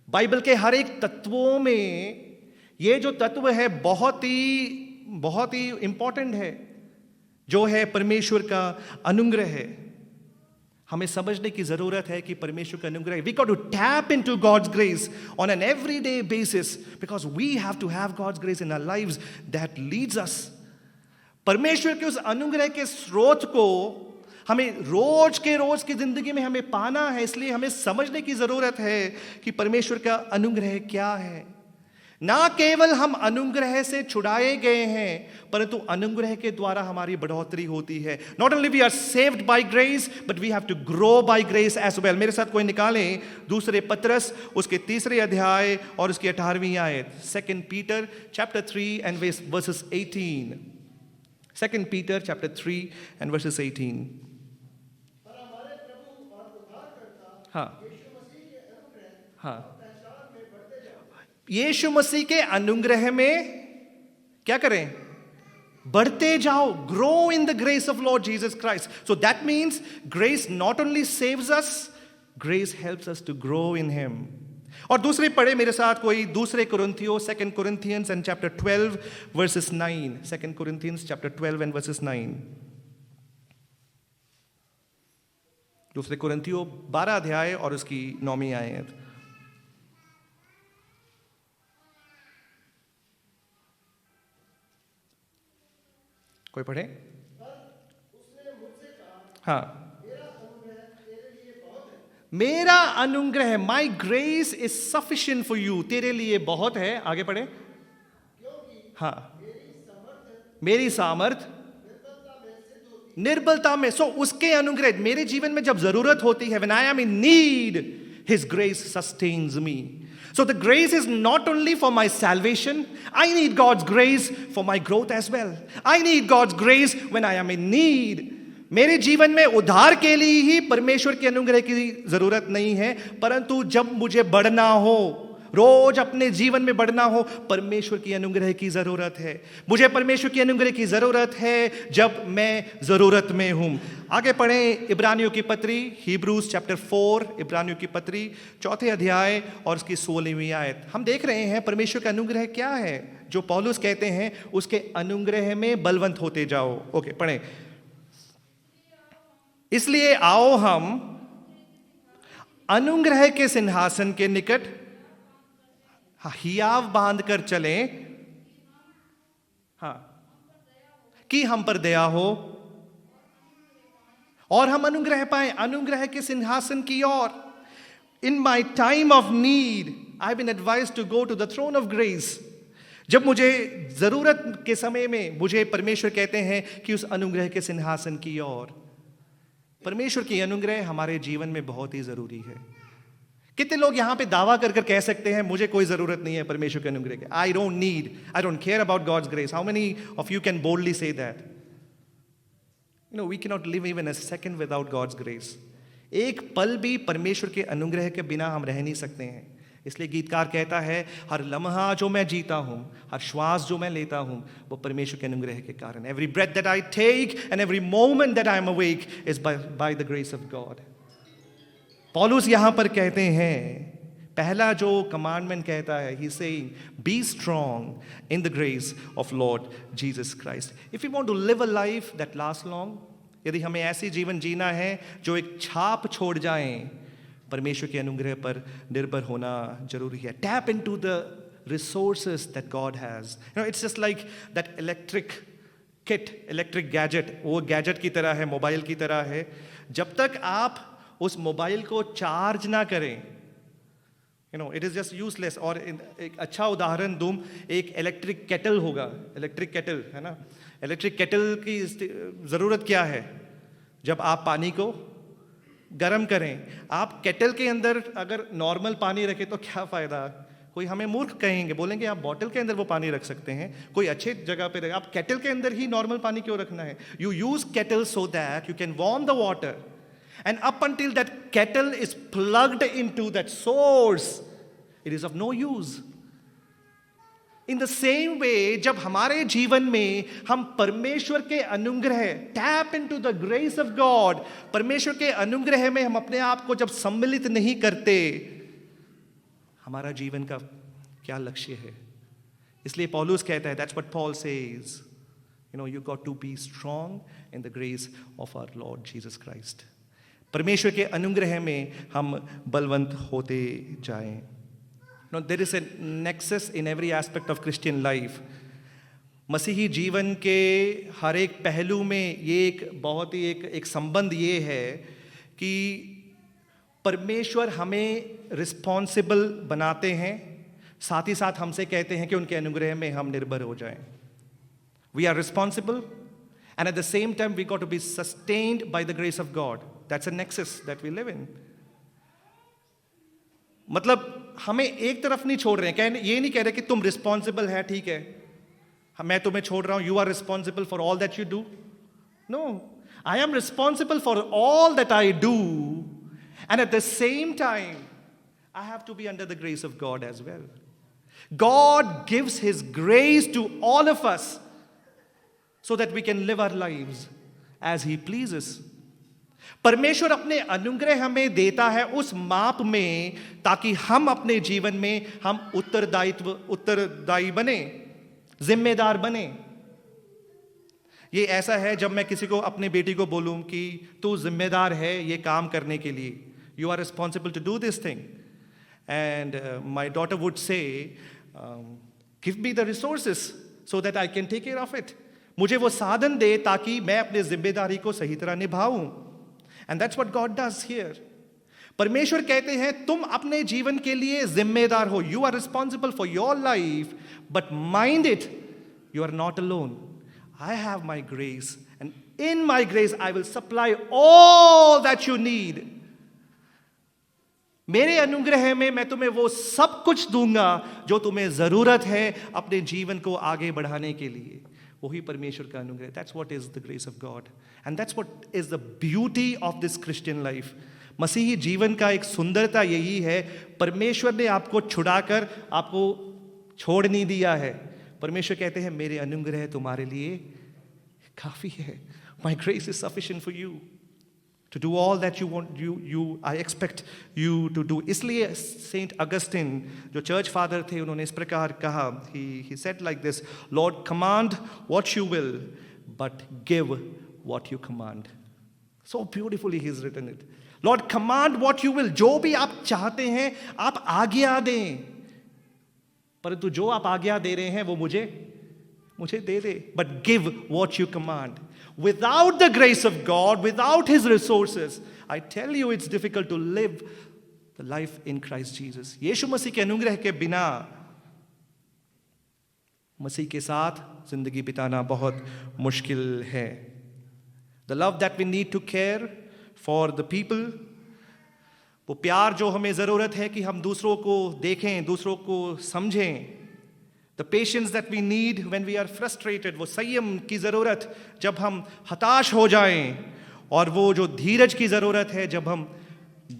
Bible के हर एक तत्वों में ये जो तत्व है बहुत ही इंपॉर्टेंट है, जो है परमेश्वर का अनुग्रह है। हमें समझने की जरूरत है कि परमेश्वर का अनुग्रह, we got to tap into God's grace on an everyday basis because we have to have God's grace in our lives that leads us. परमेश्वर के उस अनुग्रह के स्रोत को हमें रोज की जिंदगी में हमें पाना है, इसलिए हमें समझने की जरूरत है कि परमेश्वर का अनुग्रह क्या है। ना केवल हम अनुग्रह से छुड़ाए गए हैं, परंतु अनुग्रह के द्वारा हमारी बढ़ोतरी होती है। Not only we are saved by grace but we have to grow by grace as well. मेरे साथ कोई निकालें दूसरे पत्रस उसके 3 अध्याय और उसकी 18वीं आयत, 2 Peter chapter 3 and verses 18. 2 Peter chapter 3 and verses 18. हाँ, यीशु मसीह के अनुग्रह में क्या करें? बढ़ते जाओ। Grow in the grace of Lord Jesus Christ. So that means grace not only saves us, grace helps us to grow in him. और दूसरे पढ़े मेरे साथ कोई दूसरे कुरिन्थियों, 2 Corinthians and chapter 12 verses 9. 2 Corinthians chapter 12 and verses 9. दूसरे कुरिन्थियों 12 अध्याय और उसकी 9वीं आयत। कोई पढ़े? हाँ, मेरा अनुग्रह, माई grace is sufficient for you, तेरे लिए बहुत है। आगे पढ़े। हाँ, मेरी सामर्थ निर्बलता में। सो उसके अनुग्रह, मेरे जीवन में जब जरूरत होती है, when I am in need, His grace sustains me. So the grace is not only for my salvation, I need God's grace for my growth as well. I need God's grace when I am in need. मेरे जीवन में उद्धार के लिए ही परमेश्वर के अनुग्रह की जरूरत नहीं है, परंतु जब मुझे बढ़ना हो, रोज अपने जीवन में बढ़ना हो, परमेश्वर की अनुग्रह की जरूरत है। मुझे परमेश्वर की अनुग्रह की जरूरत है जब मैं जरूरत में हूं। आगे पढ़ें इब्रानियों की पत्री, हिब्रूज चैप्टर 4, इब्रानियों की पत्री 4 अध्याय और उसकी 16वीं आयत। हम देख रहे हैं परमेश्वर का अनुग्रह क्या है, जो पौलुस कहते हैं उसके अनुग्रह में बलवंत होते जाओ। ओके, पढ़ें। इसलिए आओ हम अनुग्रह के सिंहासन के निकट हियाव बांध कर चलें, हाँ, कि हम पर दया हो और हम अनुग्रह पाएं, अनुग्रह के सिंहासन की ओर। In my time of need I have been advised to go to the throne of grace. जब मुझे जरूरत के समय में मुझे परमेश्वर कहते हैं कि उस अनुग्रह के सिंहासन की ओर। परमेश्वर की अनुग्रह हमारे जीवन में बहुत ही जरूरी है। कितने लोग यहां पे दावा कर कर कह सकते हैं मुझे कोई जरूरत नहीं है परमेश्वर के अनुग्रह की, I don't need, I don't care about God's grace. How many of you can boldly say that? You know, we can not live even a second without God's grace. एक पल भी परमेश्वर के अनुग्रह के बिना हम रह नहीं सकते हैं। इसलिए गीतकार कहता है, हर लम्हा जो मैं जीता हूं, हर श्वास जो मैं लेता हूं, वो परमेश्वर के अनुग्रह के कारण। Every breath that I take and every moment that I am awake is by the grace of God. पौलुस यहां पर कहते हैं, पहला जो कमांडमेंट कहता है, he saying be strong in the grace of Lord Jesus Christ. If you want to live a life that last long, यदि हमें ऐसी जीवन जीना है जो एक छाप छोड़ जाएं, परमेश्वर के अनुग्रह पर निर्भर होना जरूरी है। Tap into the resources that God has. You know, it's just like that electric kit, electric gadget, वो गैजेट की तरह है, मोबाइल की तरह है। जब तक आप उस मोबाइल को चार्ज ना करें, you know, it is just useless. और एक अच्छा उदाहरण दूं, एक इलेक्ट्रिक केटल होगा, इलेक्ट्रिक केटल है ना। इलेक्ट्रिक केटल की जरूरत क्या है? जब आप पानी को गर्म करें, आप केटल के अंदर अगर नॉर्मल पानी रखें तो क्या फायदा? कोई हमें मूर्ख कहेंगे, बोलेंगे आप बॉटल के अंदर वो पानी रख सकते हैं, कोई अच्छे जगह पे रखें। आप केटल के अंदर ही नॉर्मल पानी क्यों रखना है? You use kettle so that you can warm the water, and up until that kettle is plugged into that source, it is of no use. In the same way, जब हमारे जीवन में हम परमेश्वर के अनुग्रह, tap into the grace of God, परमेश्वर के अनुग्रह में हम अपने आप को जब सम्मिलित नहीं करते, हमारा जीवन का क्या लक्ष्य है? इसलिए पौलुस कहता है, that's what Paul says, you know, you got to be strong in the grace of our Lord Jesus Christ. परमेश्वर के अनुग्रह में हम बलवंत होते जाएं। Now, there is a nexus in every aspect of Christian life. मसीही जीवन के हर एक पहलू में ये एक बहुत ही एक संबंध ये है कि परमेश्वर हमें रिस्पॉन्सिबल बनाते हैं, साथ ही साथ हमसे कहते हैं कि उनके अनुग्रह में हम निर्भर हो जाएं। We are responsible, and at the same time we got to be sustained by the grace of God. That's a nexus that we live in. मतलब हमें एक तरफ नहीं छोड़ रहे हैं, ये नहीं कह रहे कि तुम रिस्पॉन्सिबल है, ठीक है, मैं तुम्हें छोड़ रहा हूं, you are responsible for all that you do. No, I am responsible for all that I do, and at the same time I have to be under the grace of God as well. God gives His grace to all of us so that we can live our lives as He pleases. परमेश्वर अपने अनुग्रह हमें देता है उस माप में, ताकि हम अपने जीवन में हम उत्तरदायी बने, जिम्मेदार बने। ये ऐसा है जब मैं किसी को, अपने बेटी को बोलूं कि तू जिम्मेदार है ये काम करने के लिए, you are responsible to do this thing, and my daughter would say give me the resources so that I can take care of it. मुझे वो साधन दे ताकि मैं अपनी जिम्मेदारी को सही तरह निभाऊं। And that's what God does here. परमेश्वर कहते हैं तुम अपने जीवन के लिए जिम्मेदार हो, you are responsible for your life, but mind it, you are not alone. I have my grace and in my grace I will supply all that you need. मेरे अनुग्रह में मैं तुम्हें वो सब कुछ दूंगा जो तुम्हें जरूरत है अपने जीवन को आगे बढ़ाने के लिए. वही परमेश्वर का अनुग्रह. That's what is the grace of God and that's what is the beauty of this Christian life. मसीही जीवन का एक सुंदरता यही है, परमेश्वर ने आपको छुड़ाकर आपको छोड़ नहीं दिया है. परमेश्वर कहते हैं मेरे अनुग्रह तुम्हारे लिए काफी है. माई grace is sufficient for you to do all that you want, I expect you to do. इसलिए सेंट अगस्टिन जो चर्च फादर थे उन्होंने इस प्रकार कहा, he said like this, Lord command what you will but give what you command. So beautifully he's written it. Lord command what you will, जो भी आप चाहते हैं आप आज्ञा दें, परंतु जो आप आज्ञा दे रहे हैं वो मुझे दे दे. But give what you command. Without the grace of God, without His resources, I tell you it's difficult to live the life in Christ Jesus. यीशु मसीह के अनुग्रह के बिना मसीह के साथ जिंदगी बिताना बहुत मुश्किल है. The love that we need to care for the people, वो प्यार जो हमें जरूरत है कि हम दूसरों को देखें, दूसरों को समझें. The patience that we need when we are frustrated, वो संयम की ज़रूरत जब हम हताश हो जाएं, और वो जो धीरज की ज़रूरत है जब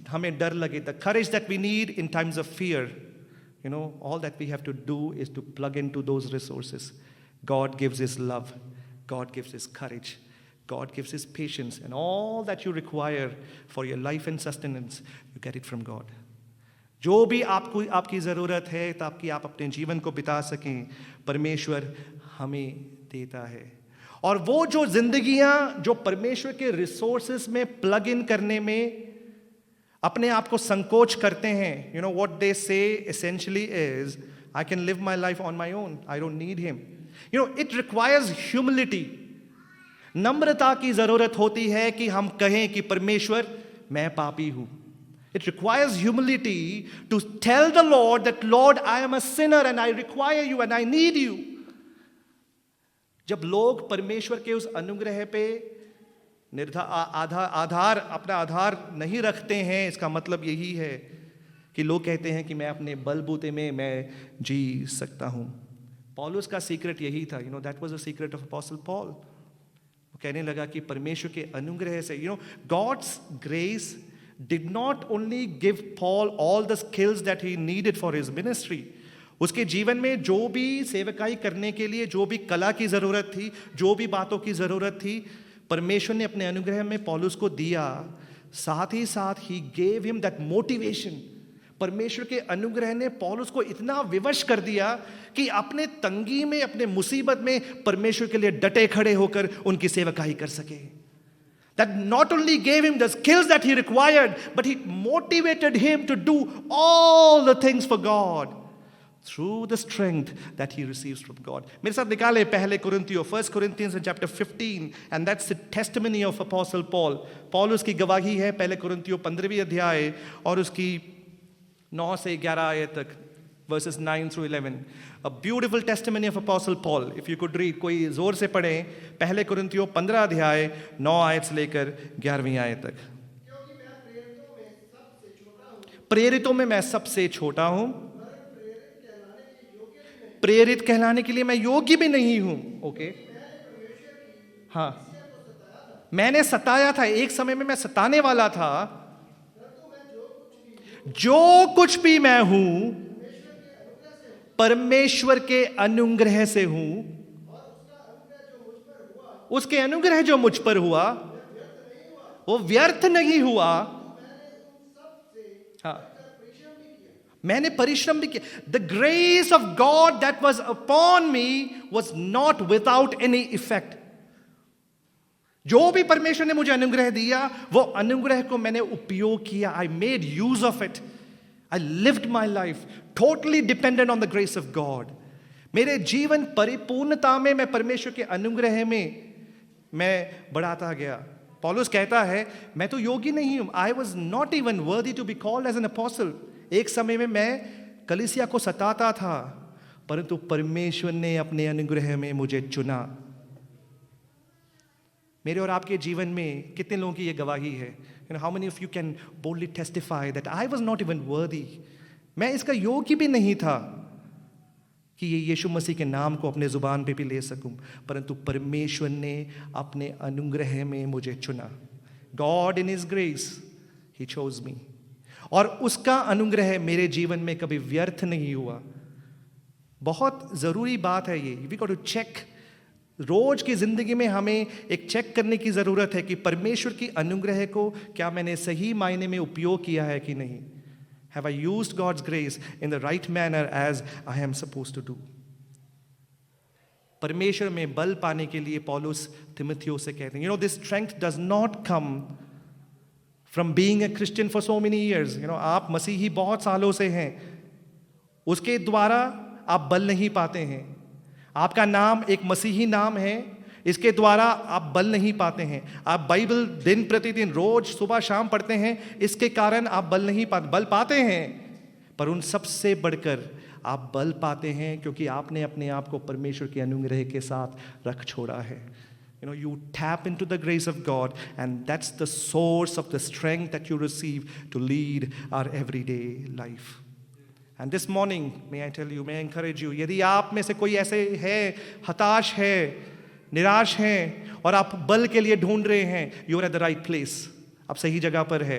हमें डर लगे. The courage that we need in times of fear. You know, all that we have to do is to plug into those resources. God gives His love. God gives His courage. God gives His patience. And all that you require for your life and sustenance, you get it from God. जो भी आपकी ज़रूरत है ताकि आप अपने जीवन को बिता सकें, परमेश्वर हमें देता है. और वो जो जिंदगियां जो परमेश्वर के रिसोर्सेस में प्लग इन करने में अपने आप को संकोच करते हैं, you know what they say essentially is, I can live my life on my own, I don't need him. You know it requires humility. नम्रता की जरूरत होती है कि हम कहें कि परमेश्वर मैं पापी हूं. It requires humility to tell the Lord that, Lord, I am a sinner and I require you and I need you. जब लोग परमेश्वर के उस अनुग्रह पे अपना आधार नहीं रखते हैं, इसका मतलब यही है कि लोग कहते हैं कि मैं अपने बलबूते में मैं जी सकता हूं. पौलुस का सीक्रेट यही था. You know that was the secret of apostle Paul. वो कहने लगा कि परमेश्वर के अनुग्रह से, you know, God's grace did not only give Paul all the skills that he needed for his ministry. उसके जीवन में जो भी सेवकाई करने के लिए जो भी कला की ज़रूरत थी, जो भी बातों की ज़रूरत थी, परमेश्वर ने अपने अनुग्रह में पौलुस को दिया. साथ ही साथ he gave him that motivation. परमेश्वर के अनुग्रह ने पौलुस को इतना विवश कर दिया कि अपने तंगी में, अपने मुसीबत में परमेश्वर के लिए डटे खड़े होकर उनकी सेवकाई कर सके. That not only gave him the skills that he required, but it motivated him to do all the things for God through the strength that he receives from God. मेरे साथ निकाले पहले कुरिन्थियों, 1 Corinthians in chapter 15, and that's the testimony of Apostle Paul. पौलुस की गवाही है पहले कुरिन्थियों 15वीं अध्याय और उसकी 9 से 11 आयत तक, verses 9 through 11. A beautiful testimony of Apostle Paul. If you could read, कोई जोर से पढ़ें पहले कुरिन्थियों 15 अध्याय 9 आयत से लेकर 11वीं आयत तक. प्रेरितों में मैं सबसे छोटा हूं, प्रेरित कहलाने के लिए मैं योग्य भी नहीं हूं. ओके, हाँ, मैंने सताया था, एक समय में मैं सताने वाला था. जो कुछ भी मैं हूं परमेश्वर के अनुग्रह से हूं. उसके अनुग्रह जो मुझ पर हुआ वो व्यर्थ नहीं हुआ. हाँ, मैंने परिश्रम भी किया. The grace of God that was upon me was not without any effect. जो भी परमेश्वर ने मुझे अनुग्रह दिया वो अनुग्रह को मैंने उपयोग किया. I made use of it. I lived my life totally dependent on the grace of God. मेरे जीवन परिपूर्णता में मैं परमेश्वर के अनुग्रह में मैं बढ़ाता गया. पौलुस कहता है मैं तो योग्य नहीं हूं, I was not even worthy to be called as an apostle. एक समय में मैं कलीसिया को सताता था, परंतु परमेश्वर ने अपने अनुग्रह में मुझे चुना। मेरे और आपके जीवन में कितने लोगों की ये गवाही है? How many of you can boldly testify that I was not even वर्दी, मैं इसका योग्य भी नहीं था कि ये यीशु मसीह के नाम को अपने जुबान पे भी ले सकूं, परंतु परमेश्वर ने अपने अनुग्रह में मुझे चुना। God in his grace he chose मी, और उसका अनुग्रह मेरे जीवन में कभी व्यर्थ नहीं हुआ। बहुत जरूरी बात है ये, वी गॉट टू चेक। रोज की जिंदगी में हमें एक चेक करने की जरूरत है कि परमेश्वर की अनुग्रह को क्या मैंने सही मायने में उपयोग किया है कि नहीं। Have I used God's grace in the right manner as I am supposed to do? परमेश्वर में बल पाने के लिए पौलुस तिमोथियो से कहते हैं, you know, this strength does not come from being a Christian for so many years. You know, आप मसीही बहुत सालों से हैं, उसके द्वारा आप बल नहीं पाते हैं। आपका नाम एक मसीही नाम है, इसके द्वारा आप बल नहीं पाते हैं। आप बाइबल दिन प्रतिदिन रोज सुबह शाम पढ़ते हैं, इसके कारण आप बल नहीं पाते, बल पाते हैं, पर उन सबसे बढ़कर आप बल पाते हैं क्योंकि आपने अपने आप को परमेश्वर के अनुग्रह के साथ रख छोड़ा है। You know, you tap into the grace of God, and that's the source of the strength that you receive to lead our everyday life. And this morning, may I tell you, may I encourage you, यदि आप में से कोई ऐसे है, हताश है, निराश हैं और आप बल के लिए ढूंढ रहे हैं, you are at the right place, आप सही जगह पर है।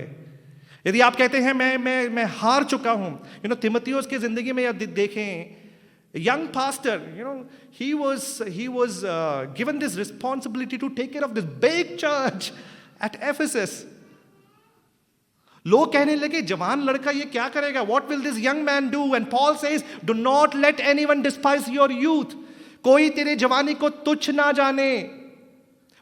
यदि आप कहते हैं मैं हार चुका हूं, यू नो, तिमोथियुस की जिंदगी में यदि देखें, young pastor, you know, he was given this responsibility to take care of this big church at Ephesus. लोग कहने लगे जवान लड़का ये क्या करेगा, what will this young man do? And Paul says, do not let anyone despise your youth. कोई तेरे जवानी को तुच्छ ना जाने,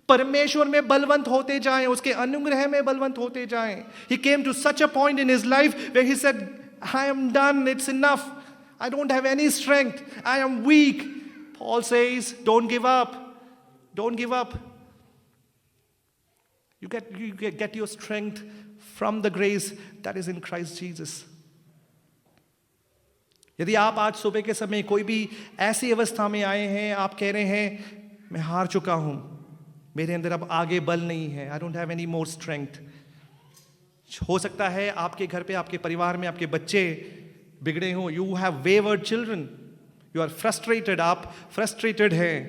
परमेश्वर में बलवंत होते जाएं, उसके अनुग्रह में बलवंत होते जाएं. He came to such a point in his life where he said, I am done, it's enough. I don't have any strength. I am weak. Paul says, don't give up. Don't give up. You get your strength from the grace that is in Christ Jesus. यदि आप आज सुबह के समय कोई भी ऐसी अवस्था में आए हैं, आप कह रहे हैं मैं हार चुका हूं, मेरे अंदर अब आगे बल नहीं है, I don't have any more strength. हो सकता है आपके घर पे, आपके परिवार में आपके बच्चे बिगड़े हो, you have wayward children, you are frustrated, आप frustrated हैं,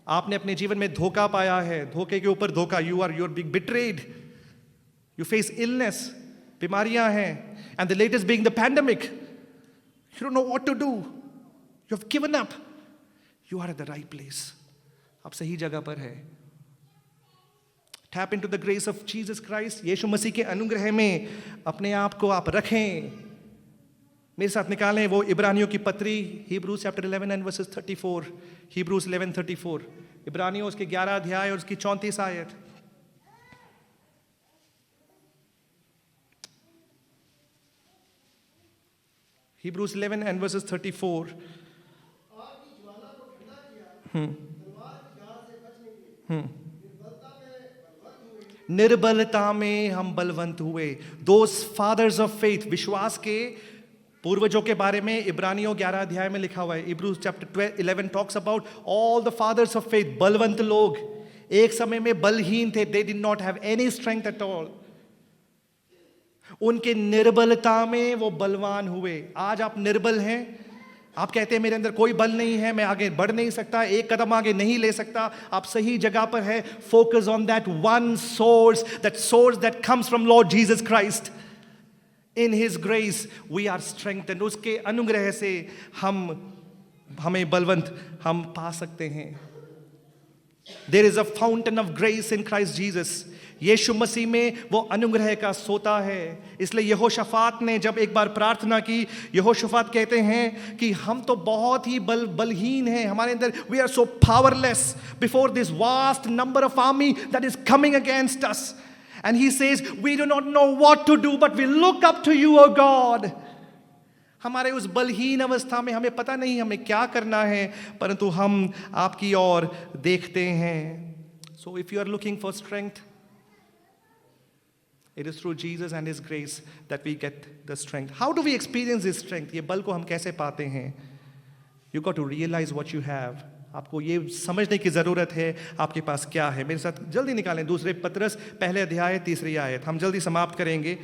आपने अपने जीवन में धोखा पाया है, धोखे के ऊपर धोखा, you are being betrayed, you face illness, बीमारियां हैं, and the latest being the pandemic, you don't know what to do, you have given up, you are at the right place, आप सही जगह पर है. Tap into the grace of Jesus Christ, यीशु मसीह के अनुग्रह में अपने आप को आप रखें. मेरे साथ निकालें वो इब्रानियों की पत्री, Hebrews chapter 11 and verses 34, Hebrews 11:34, इब्रानियों उसके 11 अध्याय और उसकी 34 आयत. Hebrews 11 and verses 34. निर्बलता में हम बलवंत हुए. Those fathers of faith, विश्वास के पूर्वजों के बारे में इब्रानियों 11 अध्याय में लिखा हुआ है. Hebrews chapter 11 talks about all the fathers of faith, Balwant लोग एक समय में बलहीन थे. They did not have any strength at all. उनके निर्बलता में वो बलवान हुए. आज आप निर्बल हैं, आप कहते हैं मेरे अंदर कोई बल नहीं है, मैं आगे बढ़ नहीं सकता, एक कदम आगे नहीं ले सकता. आप सही जगह पर है. Focus on that one source that comes from Lord Jesus Christ. In his grace we are strengthened. उसके अनुग्रह से हमें बलवंत हम पा सकते हैं. There is a fountain of grace in Christ Jesus. Yeshu Masih में वो अनुग्रह का सोता है. इसलिए यहोशाफात ने जब एक बार प्रार्थना की, यहोशाफात कहते हैं कि हम तो बहुत ही बलहीन हैं, हमारे अंदर we are so powerless before this vast number of army that is coming against us. And he says we do not know what to do but we look up to you O God. हमारे उस बलहीन अवस्था में हमें पता नहीं हमें क्या करना है, परंतु हम आपकी ओर देखते हैं. So if you are looking for strength, It is through Jesus and His grace that we get the strength. How do we experience this strength? ये बल को हम कैसे पाते हैं? You got to realize what you have. आपको ये समझने की ज़रूरत है आपके पास क्या है. मेरे साथ जल्दी निकालें दूसरे पत्रस पहले अध्याय तीसरी आयत. हम जल्दी समाप्त करेंगे.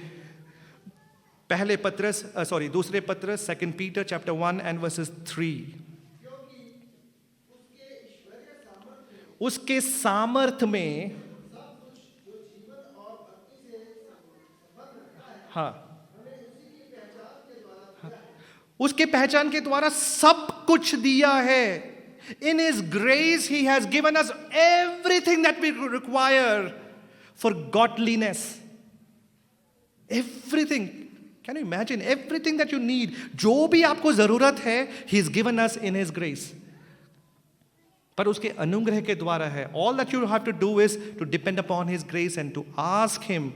दूसरे पत्रस 2 Peter chapter 1 and verses 3. उसके सामर्थ में, हाँ, उसके पहचान के द्वारा सब कुछ दिया है. In His grace He has given us everything that we require for godliness. Everything. Can you imagine? Everything that you need. जो भी आपको जरूरत है, He has given us in His grace. पर उसके अनुग्रह के द्वारा है. All that you have to do is to depend upon His grace and to ask Him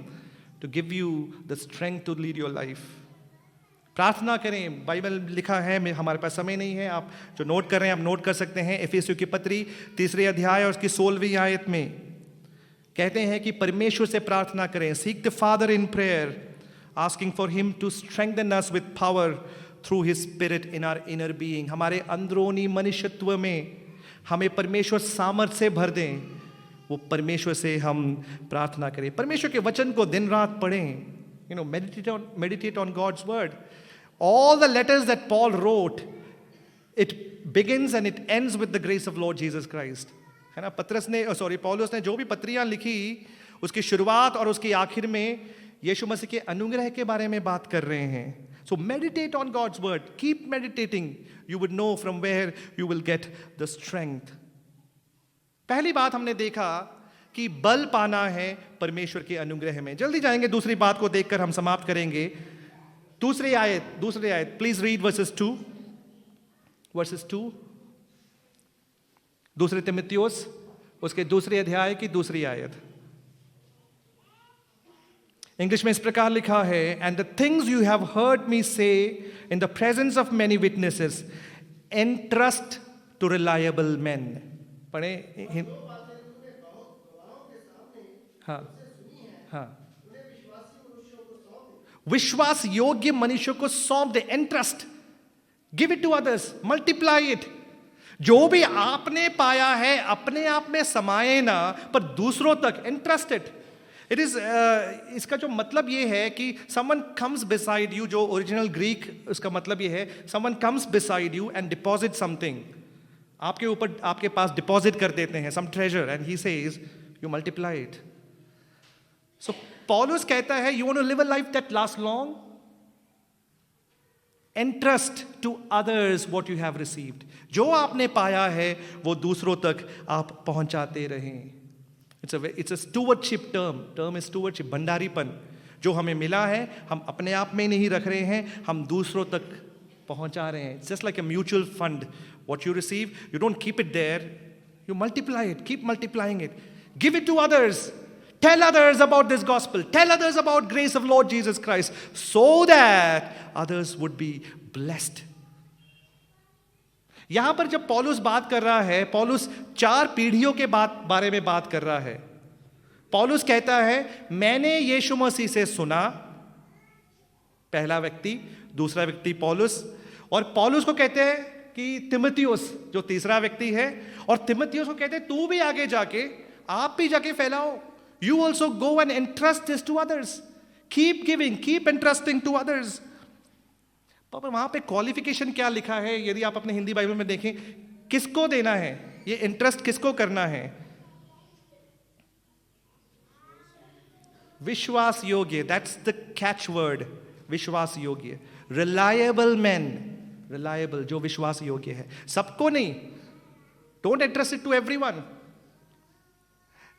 to give you the strength to lead your life. प्रार्थना करें. Bible लिखा है, हमारे पास समय नहीं है, आप जो नोट कर रहे हैं आप नोट कर सकते हैं. एफिसियों की पत्री 3 अध्याय और उसकी 16वीं आयत में कहते हैं कि परमेश्वर से प्रार्थना करें. Seek the Father in prayer, asking for Him to strengthen us with power through His Spirit in our inner being. हमारे अंदरूनी मनुष्यत्व में हमें परमेश्वर सामर्थ से भर दें. वो परमेश्वर से हम प्रार्थना करें. परमेश्वर के वचन को दिन रात पढ़ें. Meditate on God's word. All the letters that Paul wrote, it begins and it ends with the grace of Lord Jesus Christ. है ना? पौलुस ने जो भी पत्रियां लिखी, उसकी शुरुआत और उसकी आखिर में यीशु मसीह के अनुग्रह के बारे में बात कर रहे हैं. So meditate on God's word. Keep meditating. You would know from where you will get the strength. पहली बात हमने देखा कि बल पाना है परमेश्वर के अनुग्रह में. जल्दी जाएंगे दूसरी बात को देखकर हम समाप्त करेंगे. दूसरी आयत प्लीज रीड वर्सेस 2. दूसरे तिमुथियुस उसके दूसरे अध्याय की दूसरी आयत. इंग्लिश में इस प्रकार लिखा है, and the things you have heard me say in the presence of many witnesses entrust to reliable man. पढ़े. हाँ, विश्वास योग्य मनुष्यों को सौंप दे. Entrust, give it to others, multiply it. जो भी आपने पाया है अपने आप में समाये ना, पर दूसरों तक एंट्रस्ट इट. इट इज इसका जो मतलब ये है कि समवन कम्स बिसाइड यू. जो ओरिजिनल ग्रीक उसका मतलब ये है, someone comes beside you and deposit something. आपके ऊपर आपके पास डिपॉजिट कर देते हैं some treasure and he says you multiply it. So Paulus कहता है, you want to live a life that lasts long? Entrust to others what you have received. जो आपने पाया है वो दूसरों तक आप पहुंचाते रहें. It's a stewardship term. Term is stewardship, भंडारीपन. जो हमें मिला है हम अपने आप में नहीं रख रहे हैं, हम दूसरों तक पहुंचा रहे हैं. It's just like a mutual fund. What you receive, you don't keep it there. You multiply it. Keep multiplying it. Give it to others. Tell others about this gospel. Tell others about grace of Lord Jesus Christ, so that others would be blessed. यहां पर जब पौलुस बात कर रहा है, पौलुस 4 पीढ़ियों के बारे में बात कर रहा है. पौलुस कहता है, मैंने यीशु मसीह से सुना, पहला व्यक्ति. दूसरा व्यक्ति पौलुस. और पौलुस को कहते हैं कि तिमुथियुस जो तीसरा व्यक्ति है, और तिमुथियुस को कहते हैं तू भी आगे जाके, आप भी जाके फैलाओ. You also go and entrust this to others. Keep giving, keep entrusting to others. पर वहां पे क्वालिफिकेशन क्या लिखा है, यदि आप अपने हिंदी बाइबल में देखें, किसको देना है ये इंटरेस्ट, किसको करना है? विश्वास योग्य. That's the catch word. विश्वास योग्य. Reliable man. रिलायबल, जो विश्वास योग्य है. सबको नहीं. Don't entrust it to everyone.